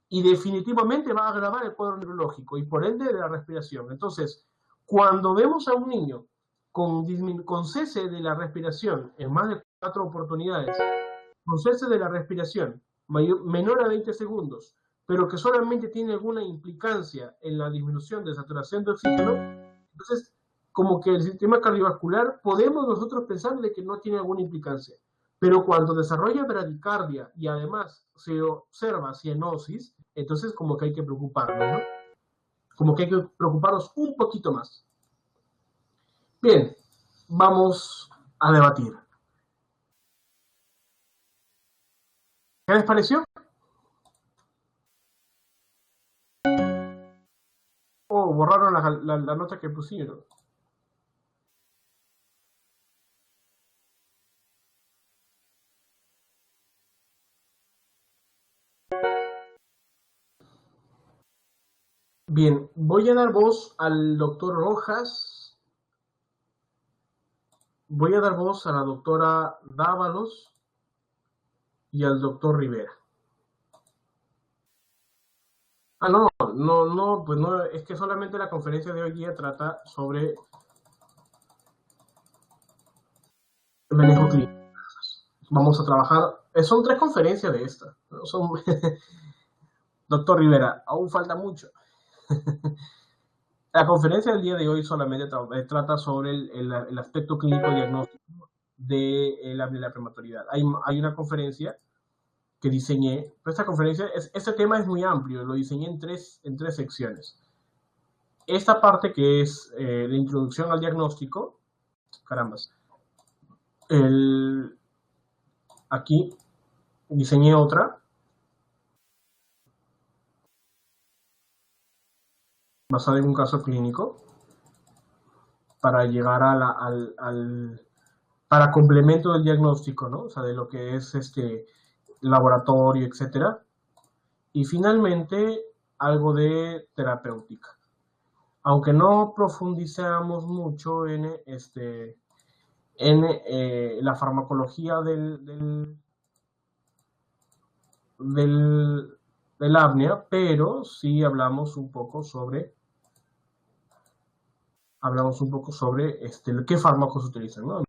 y definitivamente va a agravar el cuadro neurológico y por ende de la respiración. Entonces, cuando vemos a un niño con cese de la respiración en más de 4 oportunidades, con cese de la respiración menor a 20 segundos, pero que solamente tiene alguna implicancia en la disminución de saturación de oxígeno, entonces como que el sistema cardiovascular podemos nosotros pensar de que no tiene alguna implicancia. Pero cuando desarrolla bradicardia y además se observa cianosis, entonces como que hay que preocuparnos, ¿no? Como que hay que preocuparnos un poquito más. Bien, vamos a debatir. ¿Qué les pareció? Oh, borraron la nota que pusieron. Bien, voy a dar voz al doctor Rojas, voy a dar voz a la doctora Dávalos y al doctor Rivera. No, pues no, es que solamente la conferencia de hoy día trata sobre el manejo clínico. Vamos a trabajar, son 3 conferencias de esta, ¿no? Doctor Rivera, aún falta mucho. La conferencia del día de hoy solamente trata sobre el aspecto clínico diagnóstico de la prematuridad. Hay una conferencia que diseñé, pero esta conferencia, este tema es muy amplio, lo diseñé en tres secciones. Esta parte que es la introducción al diagnóstico, carambas, aquí diseñé otra basada en un caso clínico para llegar para complemento del diagnóstico, ¿no? O sea, de lo que es laboratorio, etcétera. Y finalmente, algo de terapéutica. Aunque no profundizamos mucho en la farmacología del apnea, pero sí hablamos un poco sobre qué fármacos utilizan, ¿no?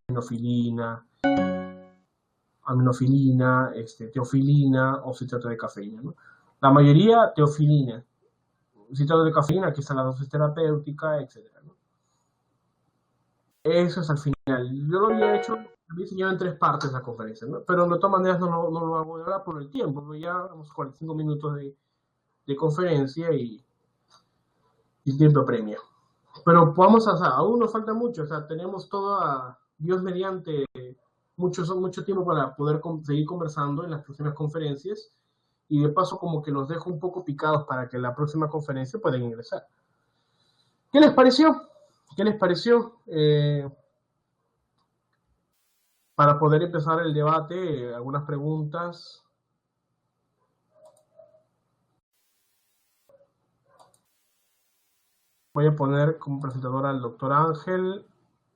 Aminofilina, teofilina o citrato de cafeína, ¿no? La mayoría teofilina, citrato de cafeína, que está la dosis terapéutica, etcétera, ¿no? Eso es al final. Yo lo había diseñado en 3 partes la conferencia, ¿no? Pero de todas maneras no lo hago ahora por el tiempo, porque ya vamos 45 minutos de conferencia y el tiempo premia. Pero vamos aún nos falta mucho, o sea, tenemos Dios mediante, mucho tiempo para poder seguir conversando en las próximas conferencias y de paso como que los dejo un poco picados para que en la próxima conferencia puedan ingresar. ¿Qué les pareció? ¿Qué les pareció? Para poder empezar el debate, algunas preguntas. Voy a poner como presentadora al doctor Ángel,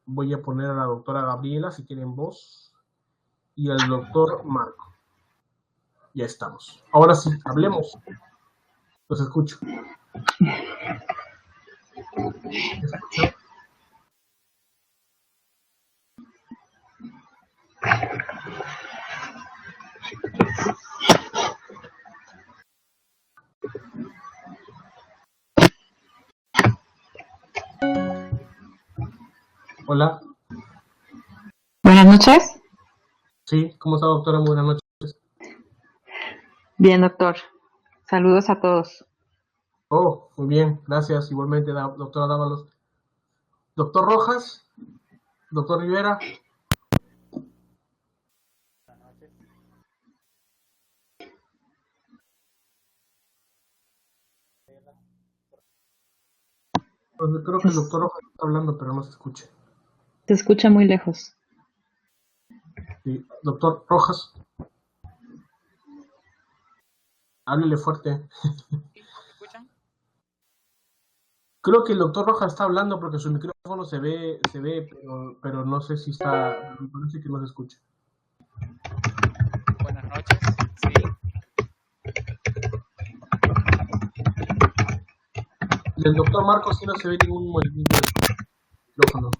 voy a poner a la doctora Gabriela, si tienen voz, y al doctor Marco. Ya estamos. Ahora sí, hablemos. Los escucho. ¿Escucho? Hola. Buenas noches. Sí, ¿cómo está, doctora? Buenas noches. Bien, doctor. Saludos a todos. Oh, muy bien, gracias. Igualmente, doctora Dávalos. Doctor Rojas, doctor Rivera. Pues creo que el doctor Rojas está hablando, pero no se escucha. Se escucha muy lejos. Sí. Doctor Rojas, háblele fuerte. ¿Me escuchan? Creo que el doctor Rojas está hablando porque su micrófono se ve, pero no sé si está, parece que no se escucha. Buenas noches, sí. Y el doctor Marcos sí no se ve ningún movimiento del micrófono.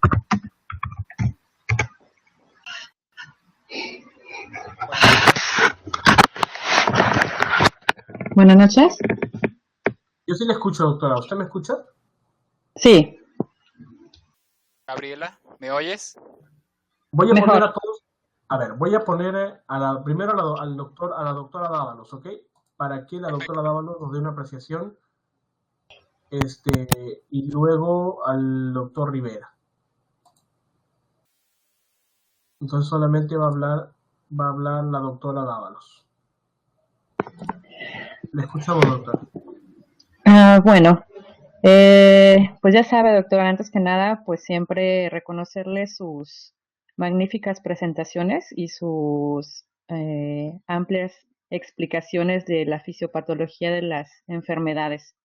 Buenas noches. Yo sí le escucho, doctora. ¿Usted me escucha? Sí. Gabriela, ¿me oyes? Voy a Mejor. poner a todos. A ver, voy a poner primero a la doctora Dávalos, ¿ok? Para que la doctora Dávalos nos dé una apreciación. Y luego al doctor Rivera. Entonces solamente va a hablar la doctora Dávalos. Le escuchamos, doctora. Bueno, pues ya sabe, doctor, antes que nada, pues siempre reconocerle sus magníficas presentaciones y sus amplias explicaciones de la fisiopatología de las enfermedades.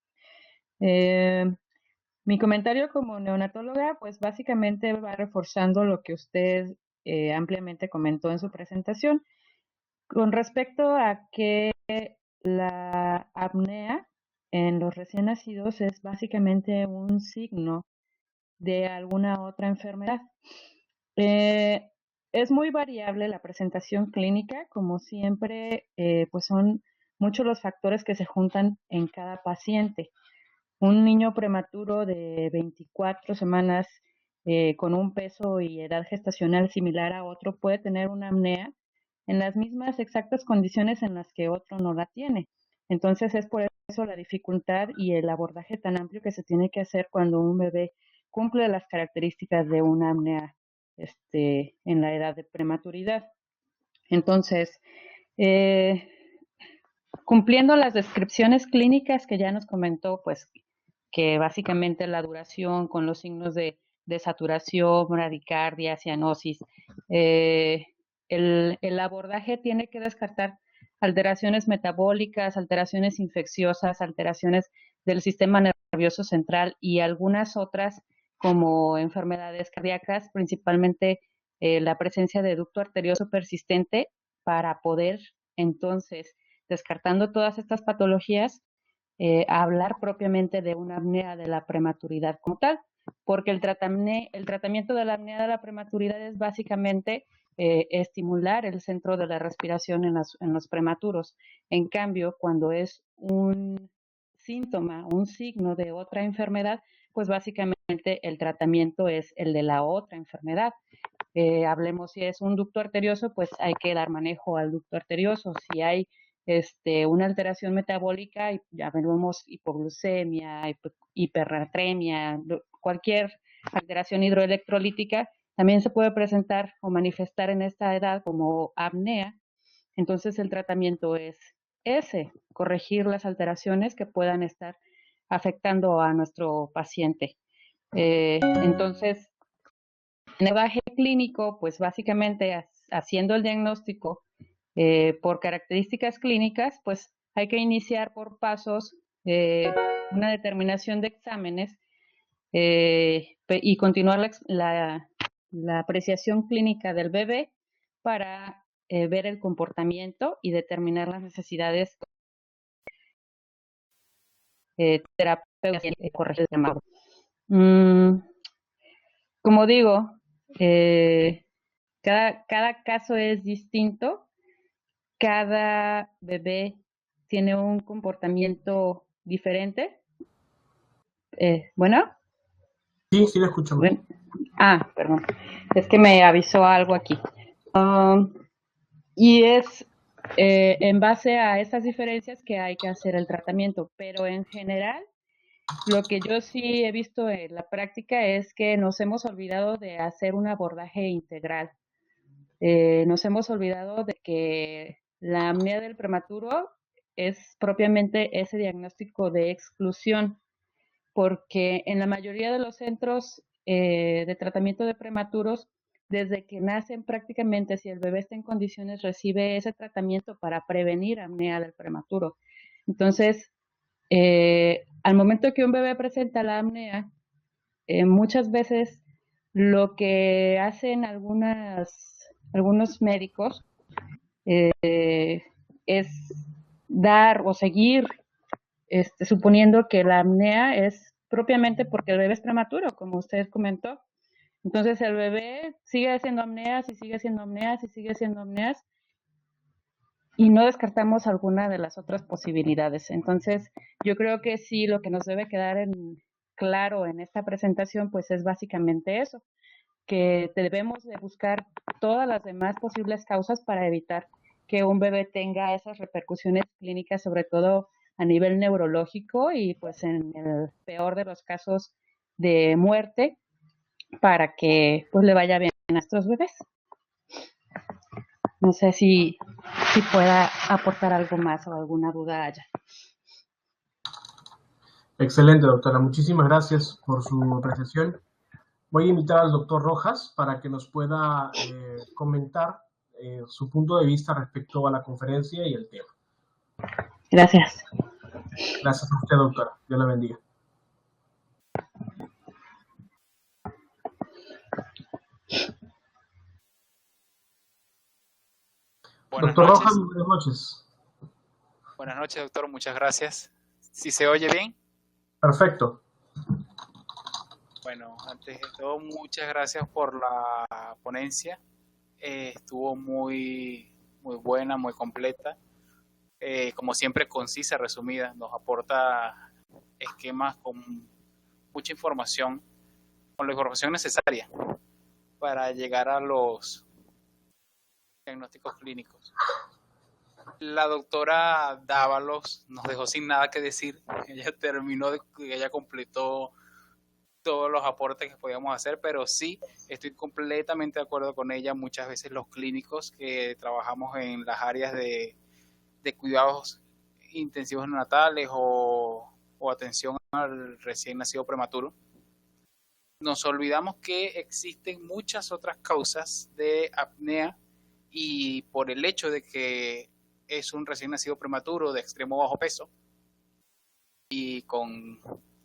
Eh, Mi comentario como neonatóloga, pues básicamente va reforzando lo que usted ampliamente comentó en su presentación. Con respecto a que la apnea en los recién nacidos es básicamente un signo de alguna otra enfermedad. Eh, es muy variable la presentación clínica, como siempre, pues son muchos los factores que se juntan en cada paciente. Un niño prematuro de 24 semanas con un peso y edad gestacional similar a otro puede tener una apnea en las mismas exactas condiciones en las que otro no la tiene. Entonces es por eso la dificultad y el abordaje tan amplio que se tiene que hacer cuando un bebé cumple las características de una apnea en la edad de prematuridad. Entonces, eh, cumpliendo las descripciones clínicas que ya nos comentó, pues que básicamente la duración con los signos de saturación, bradicardia, cianosis, eh, el abordaje tiene que descartar alteraciones metabólicas, alteraciones infecciosas, alteraciones del sistema nervioso central y algunas otras como enfermedades cardíacas, principalmente la presencia de ducto arterioso persistente para poder entonces, descartando todas estas patologías, hablar propiamente de una apnea de la prematuridad como tal, porque el tratamiento de la apnea de la prematuridad es básicamente estimular el centro de la respiración en los prematuros. En cambio, cuando es un síntoma, un signo de otra enfermedad, pues básicamente el tratamiento es el de la otra enfermedad. Hablemos si es un ducto arterioso, pues hay que dar manejo al ducto arterioso. Si hay una alteración metabólica, ya vemos hipoglucemia, hipernatremia, cualquier alteración hidroelectrolítica, también se puede presentar o manifestar en esta edad como apnea. Entonces el tratamiento es ese, corregir las alteraciones que puedan estar afectando a nuestro paciente. Entonces, en el abordaje clínico, pues básicamente haciendo el diagnóstico por características clínicas, pues hay que iniciar por pasos una determinación de exámenes y continuar la apreciación clínica del bebé para ver el comportamiento y determinar las necesidades terapéuticas correctas. Como digo, cada caso es distinto, cada bebé tiene un comportamiento diferente. Bueno, Sí, sí, le escucho. perdón, es que me avisó algo aquí. Y es en base a esas diferencias que hay que hacer el tratamiento, pero en general lo que yo sí he visto en la práctica es que nos hemos olvidado de hacer un abordaje integral. Nos hemos olvidado de que la apnea del prematuro es propiamente ese diagnóstico de exclusión, porque en la mayoría de los centros de tratamiento de prematuros, desde que nacen prácticamente, si el bebé está en condiciones, recibe ese tratamiento para prevenir apnea del prematuro. Entonces, al momento que un bebé presenta la apnea, muchas veces lo que hacen algunos médicos es dar o seguir suponiendo que la apnea es propiamente porque el bebé es prematuro, como usted comentó. Entonces el bebé sigue haciendo apneas y sigue haciendo apneas y sigue haciendo apneas y no descartamos alguna de las otras posibilidades. Entonces yo creo que sí, lo que nos debe quedar claro en esta presentación pues es básicamente eso, que debemos de buscar todas las demás posibles causas para evitar que un bebé tenga esas repercusiones clínicas, sobre todo a nivel neurológico y pues en el peor de los casos de muerte, para que pues le vaya bien a nuestros bebés. No sé si pueda aportar algo más o alguna duda haya. Excelente, doctora. Muchísimas gracias por su apreciación. Voy a invitar al doctor Rojas para que nos pueda comentar su punto de vista respecto a la conferencia y el tema. Gracias. Gracias a usted, doctora. Dios la bendiga. Buenas Doctor Rojas, noches. buenas noches. Buenas noches, doctor. Muchas gracias. ¿Sí se oye bien? Perfecto. Bueno, antes de todo, muchas gracias por la ponencia. Estuvo muy buena, muy completa. Como siempre, concisa, resumida. Nos aporta esquemas con mucha información, con la información necesaria para llegar a los diagnósticos clínicos. La doctora Dávalos nos dejó sin nada que decir. Ella completó todos los aportes que podíamos hacer, pero sí estoy completamente de acuerdo con ella. Muchas veces los clínicos que trabajamos en las áreas de cuidados intensivos neonatales o atención al recién nacido prematuro, nos olvidamos que existen muchas otras causas de apnea, y por el hecho de que es un recién nacido prematuro de extremo bajo peso y con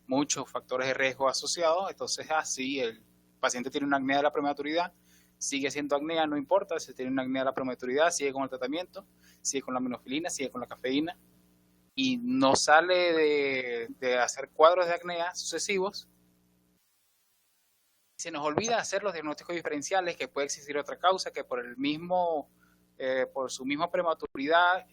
muchos factores de riesgo asociados, entonces así el paciente tiene una apnea de la prematuridad, sigue siendo apnea, no importa si tiene una apnea de la prematuridad, sigue con el tratamiento, sigue con la minofilina, sigue con la cafeína, y no sale de hacer cuadros de apnea sucesivos. Se nos olvida hacer los diagnósticos diferenciales, que puede existir otra causa, que por su misma prematuridad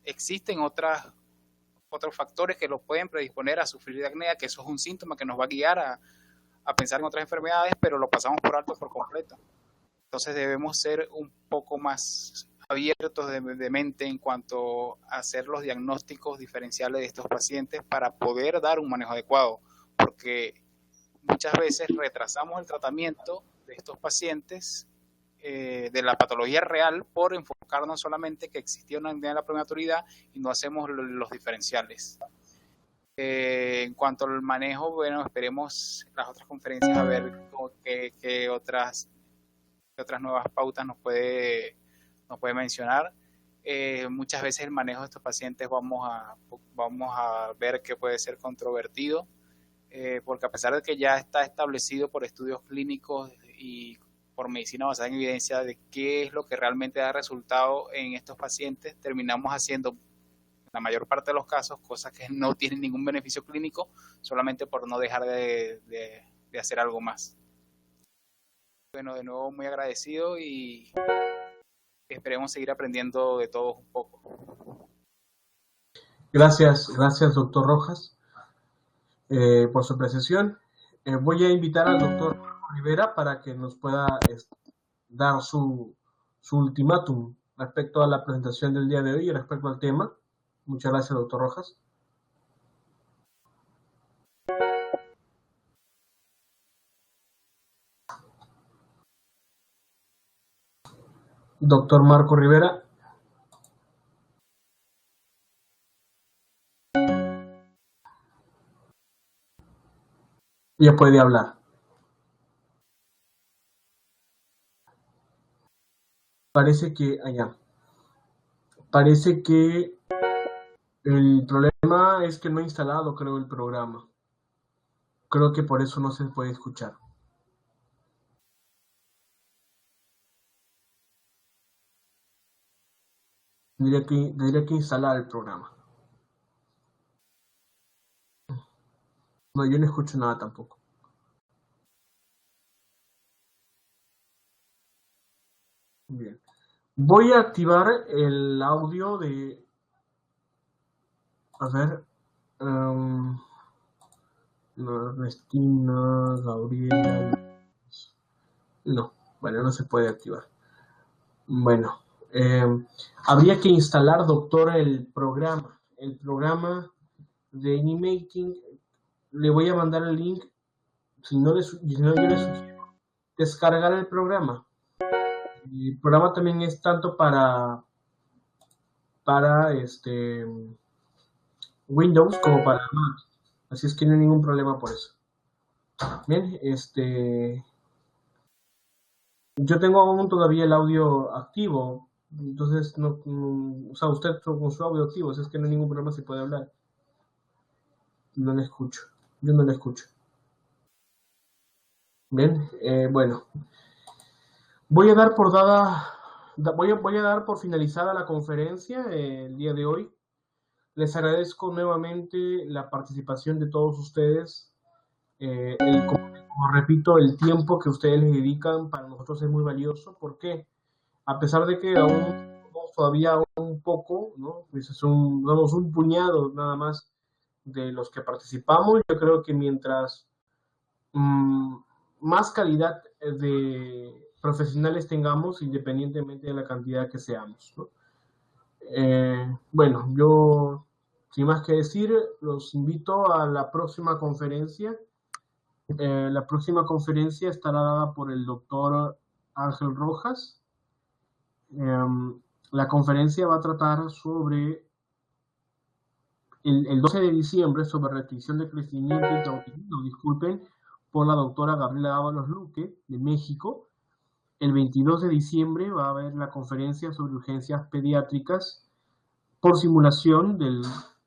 existen otros factores que lo pueden predisponer a sufrir de apnea, que eso es un síntoma que nos va a guiar a pensar en otras enfermedades, pero lo pasamos por alto por completo. Entonces debemos ser un poco más abiertos de mente en cuanto a hacer los diagnósticos diferenciales de estos pacientes para poder dar un manejo adecuado, porque muchas veces retrasamos el tratamiento de estos pacientes de la patología real por enfocarnos solamente que existía una apnea de la prematuridad y no hacemos los diferenciales. En cuanto al manejo, bueno, esperemos las otras conferencias a ver qué otras nuevas pautas nos puede mencionar. Muchas veces el manejo de estos pacientes vamos a ver que puede ser controvertido, porque a pesar de que ya está establecido por estudios clínicos y por medicina basada en evidencia de qué es lo que realmente da resultado en estos pacientes, terminamos haciendo, en la mayor parte de los casos, cosas que no tienen ningún beneficio clínico, solamente por no dejar de hacer algo más. Bueno, de nuevo muy agradecido y esperemos seguir aprendiendo de todos un poco. Gracias, doctor Rojas, por su apreciación. Voy a invitar al doctor Rivera para que nos pueda dar su ultimátum respecto a la presentación del día de hoy y respecto al tema. Muchas gracias, doctor Rojas. Doctor Marco Rivera. Ya puede hablar. Parece que el problema es que no he instalado, creo, el programa. Creo que por eso no se puede escuchar. Tendría que instalar el programa. No, yo no escucho nada tampoco. Bien. Voy a activar el audio de... A ver... no, Ernestina, Gabriela... No, bueno, no se puede activar. Bueno, habría que instalar, doctor, el programa de eMaking. Le voy a mandar el link. Si no, yo le sugiero descargar el programa. El programa también es tanto para Windows como para Mac. Así es que no hay ningún problema por eso. Bien, yo tengo aún todavía el audio activo, entonces o sea, usted con su audio activo, así es que no hay ningún problema si puede hablar. No le escucho, yo no le escucho. Bien, bueno, voy a dar por dada voy a dar por finalizada la conferencia el día de hoy. Les agradezco nuevamente la participación de todos ustedes. Como repito, el tiempo que ustedes le dedican para nosotros es muy valioso. ¿Por qué? A pesar de que aún somos todavía un poco, ¿no? Pues somos un puñado nada más de los que participamos. Yo creo que mientras más calidad de profesionales tengamos, independientemente de la cantidad que seamos, ¿no? Bueno, yo, sin más que decir, los invito a la próxima conferencia. La próxima conferencia estará dada por el doctor Ángel Rojas. La conferencia va a tratar sobre el 12 de diciembre sobre restricción de crecimiento y cautismo, disculpen, por la doctora Gabriela Ábalos Luque, de México. El 22 de diciembre va a haber la conferencia sobre urgencias pediátricas por simulación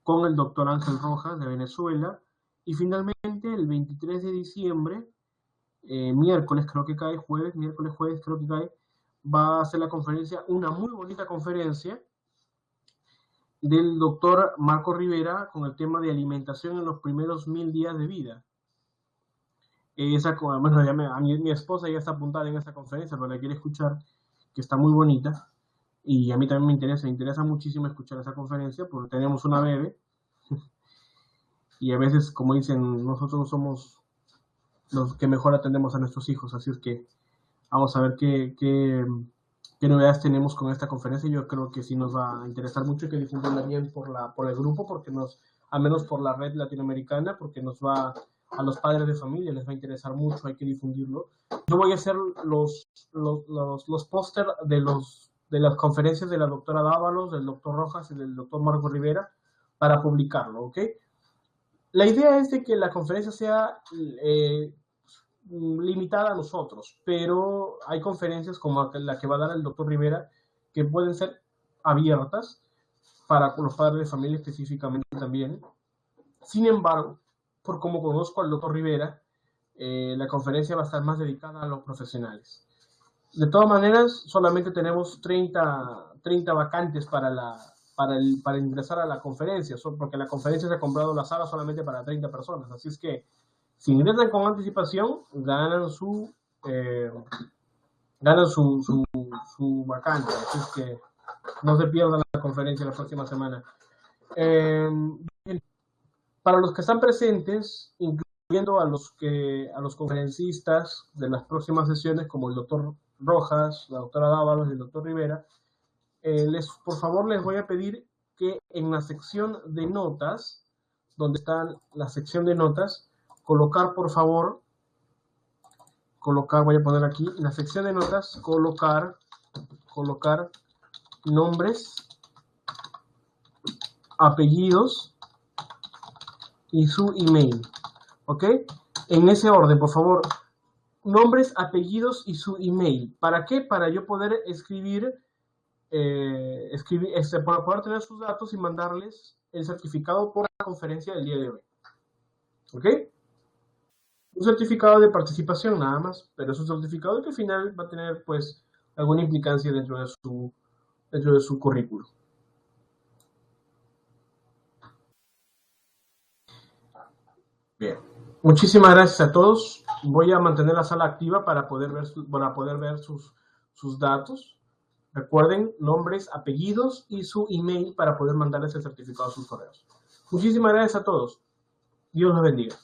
con el doctor Ángel Rojas, de Venezuela. Y finalmente, el 23 de diciembre, miércoles creo que cae, miércoles, jueves creo que cae, va a ser la conferencia, una muy bonita conferencia, del doctor Marco Rivera con el tema de alimentación en los primeros 1000 días de vida. Bueno, mi esposa ya está apuntada en esa conferencia, pero la quiere escuchar, que está muy bonita, y a mí también me interesa muchísimo escuchar esa conferencia, porque tenemos una bebé, y a veces, como dicen, nosotros somos los que mejor atendemos a nuestros hijos, así es que vamos a ver qué novedades tenemos con esta conferencia. Yo creo que sí nos va a interesar mucho y que difundirla bien por el grupo, porque al menos por la red latinoamericana, porque a los padres de familia les va a interesar mucho, hay que difundirlo. Yo voy a hacer los póster de las conferencias de la doctora Dávalos, del doctor Rojas y del doctor Marco Rivera para publicarlo, ¿ok? La idea es de que la conferencia sea limitada a nosotros, pero hay conferencias como la que va a dar el doctor Rivera que pueden ser abiertas para los padres de familia específicamente también. Sin embargo, por como conozco al doctor Rivera, la conferencia va a estar más dedicada a los profesionales. De todas maneras, solamente tenemos 30 vacantes para ingresar a la conferencia, porque la conferencia se ha comprado la sala solamente para 30 personas, así es que si ingresan con anticipación, ganan su vacante. Así es que no se pierdan la conferencia la próxima semana. Para los que están presentes, incluyendo a los conferencistas de las próximas sesiones, como el doctor Rojas, la doctora Dávalos y el doctor Rivera, por favor les voy a pedir que en la sección de notas, donde está la sección de notas, por favor, voy a poner aquí, en la sección de notas, colocar nombres, apellidos y su email, ¿ok? En ese orden, por favor, nombres, apellidos y su email. ¿Para qué? Para yo poder para poder tener sus datos y mandarles el certificado por la conferencia del día de hoy, ¿ok? Un certificado de participación nada más, pero es un certificado que al final va a tener pues alguna implicancia dentro de su currículo. Bien, muchísimas gracias a todos. Voy a mantener la sala activa para poder ver sus datos. Recuerden nombres, apellidos y su email para poder mandarles el certificado a sus correos. Muchísimas gracias a todos. Dios los bendiga.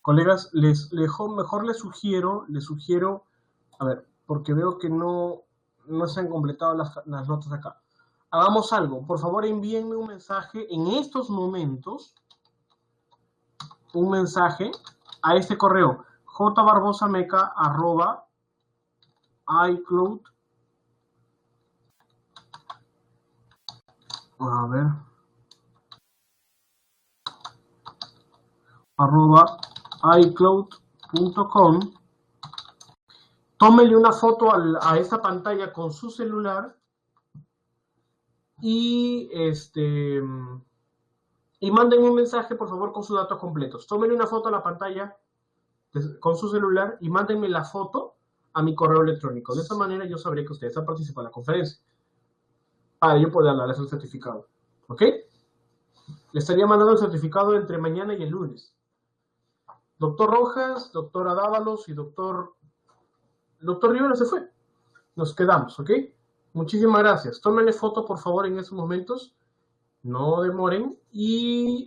Colegas, mejor les sugiero, a ver, porque veo que no se han completado las notas acá. Hagamos algo, por favor envíenme un mensaje en estos momentos, un mensaje a este correo, jbarbosameca@icloud, a ver, @icloud.com. Tómele una foto a esta pantalla con su celular y mándenme un mensaje, por favor, con sus datos completos. Tómenle una foto a la pantalla con su celular y mándenme la foto a mi correo electrónico. De esta manera yo sabré que ustedes han participado en la conferencia para yo poder darles el certificado. ¿Ok? Le estaría mandando el certificado entre mañana y el lunes. Doctor Rojas, doctora Dávalos y doctor Rivera se fue. Nos quedamos, ¿ok? Muchísimas gracias. Tómenle foto, por favor, en esos momentos. No demoren. Y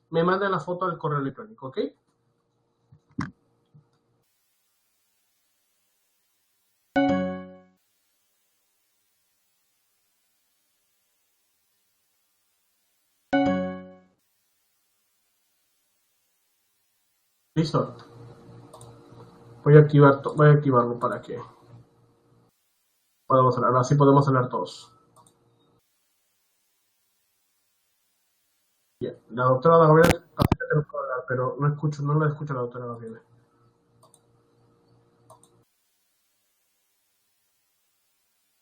me mandan la foto al correo electrónico, ¿ok? Listo. Voy a activarlo para que podamos hablar. Así podemos hablar todos. Bien. La doctora Gabriela, pero no la escucho a la doctora Gabriela.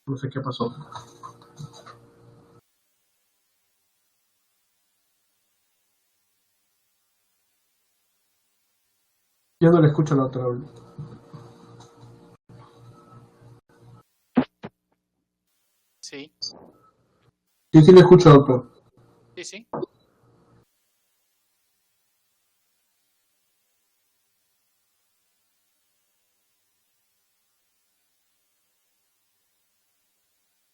No sé qué pasó. Yo no le escucho a la doctora Gabriela. Sí. Sí, le escucho, doctor. Sí, sí.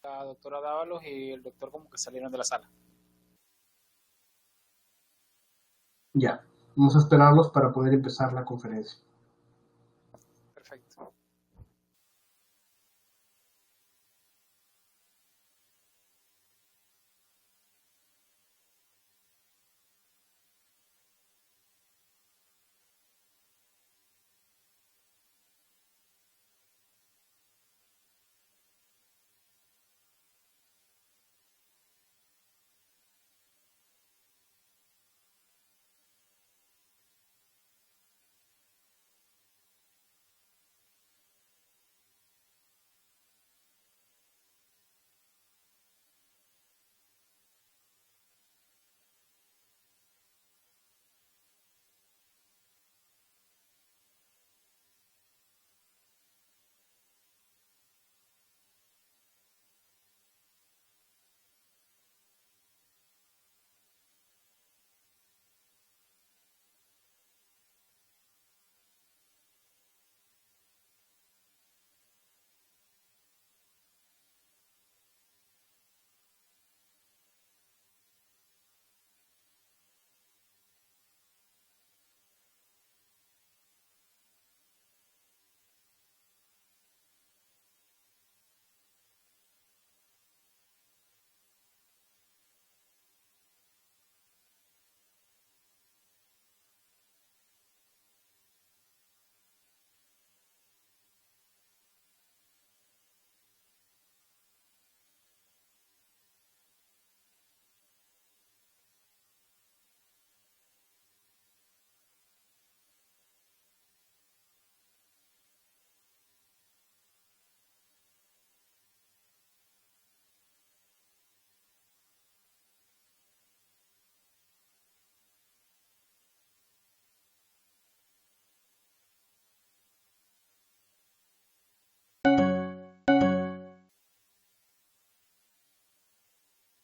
La doctora Dávalos y el doctor como que salieron de la sala. Ya. Vamos a esperarlos para poder empezar la conferencia. Perfecto.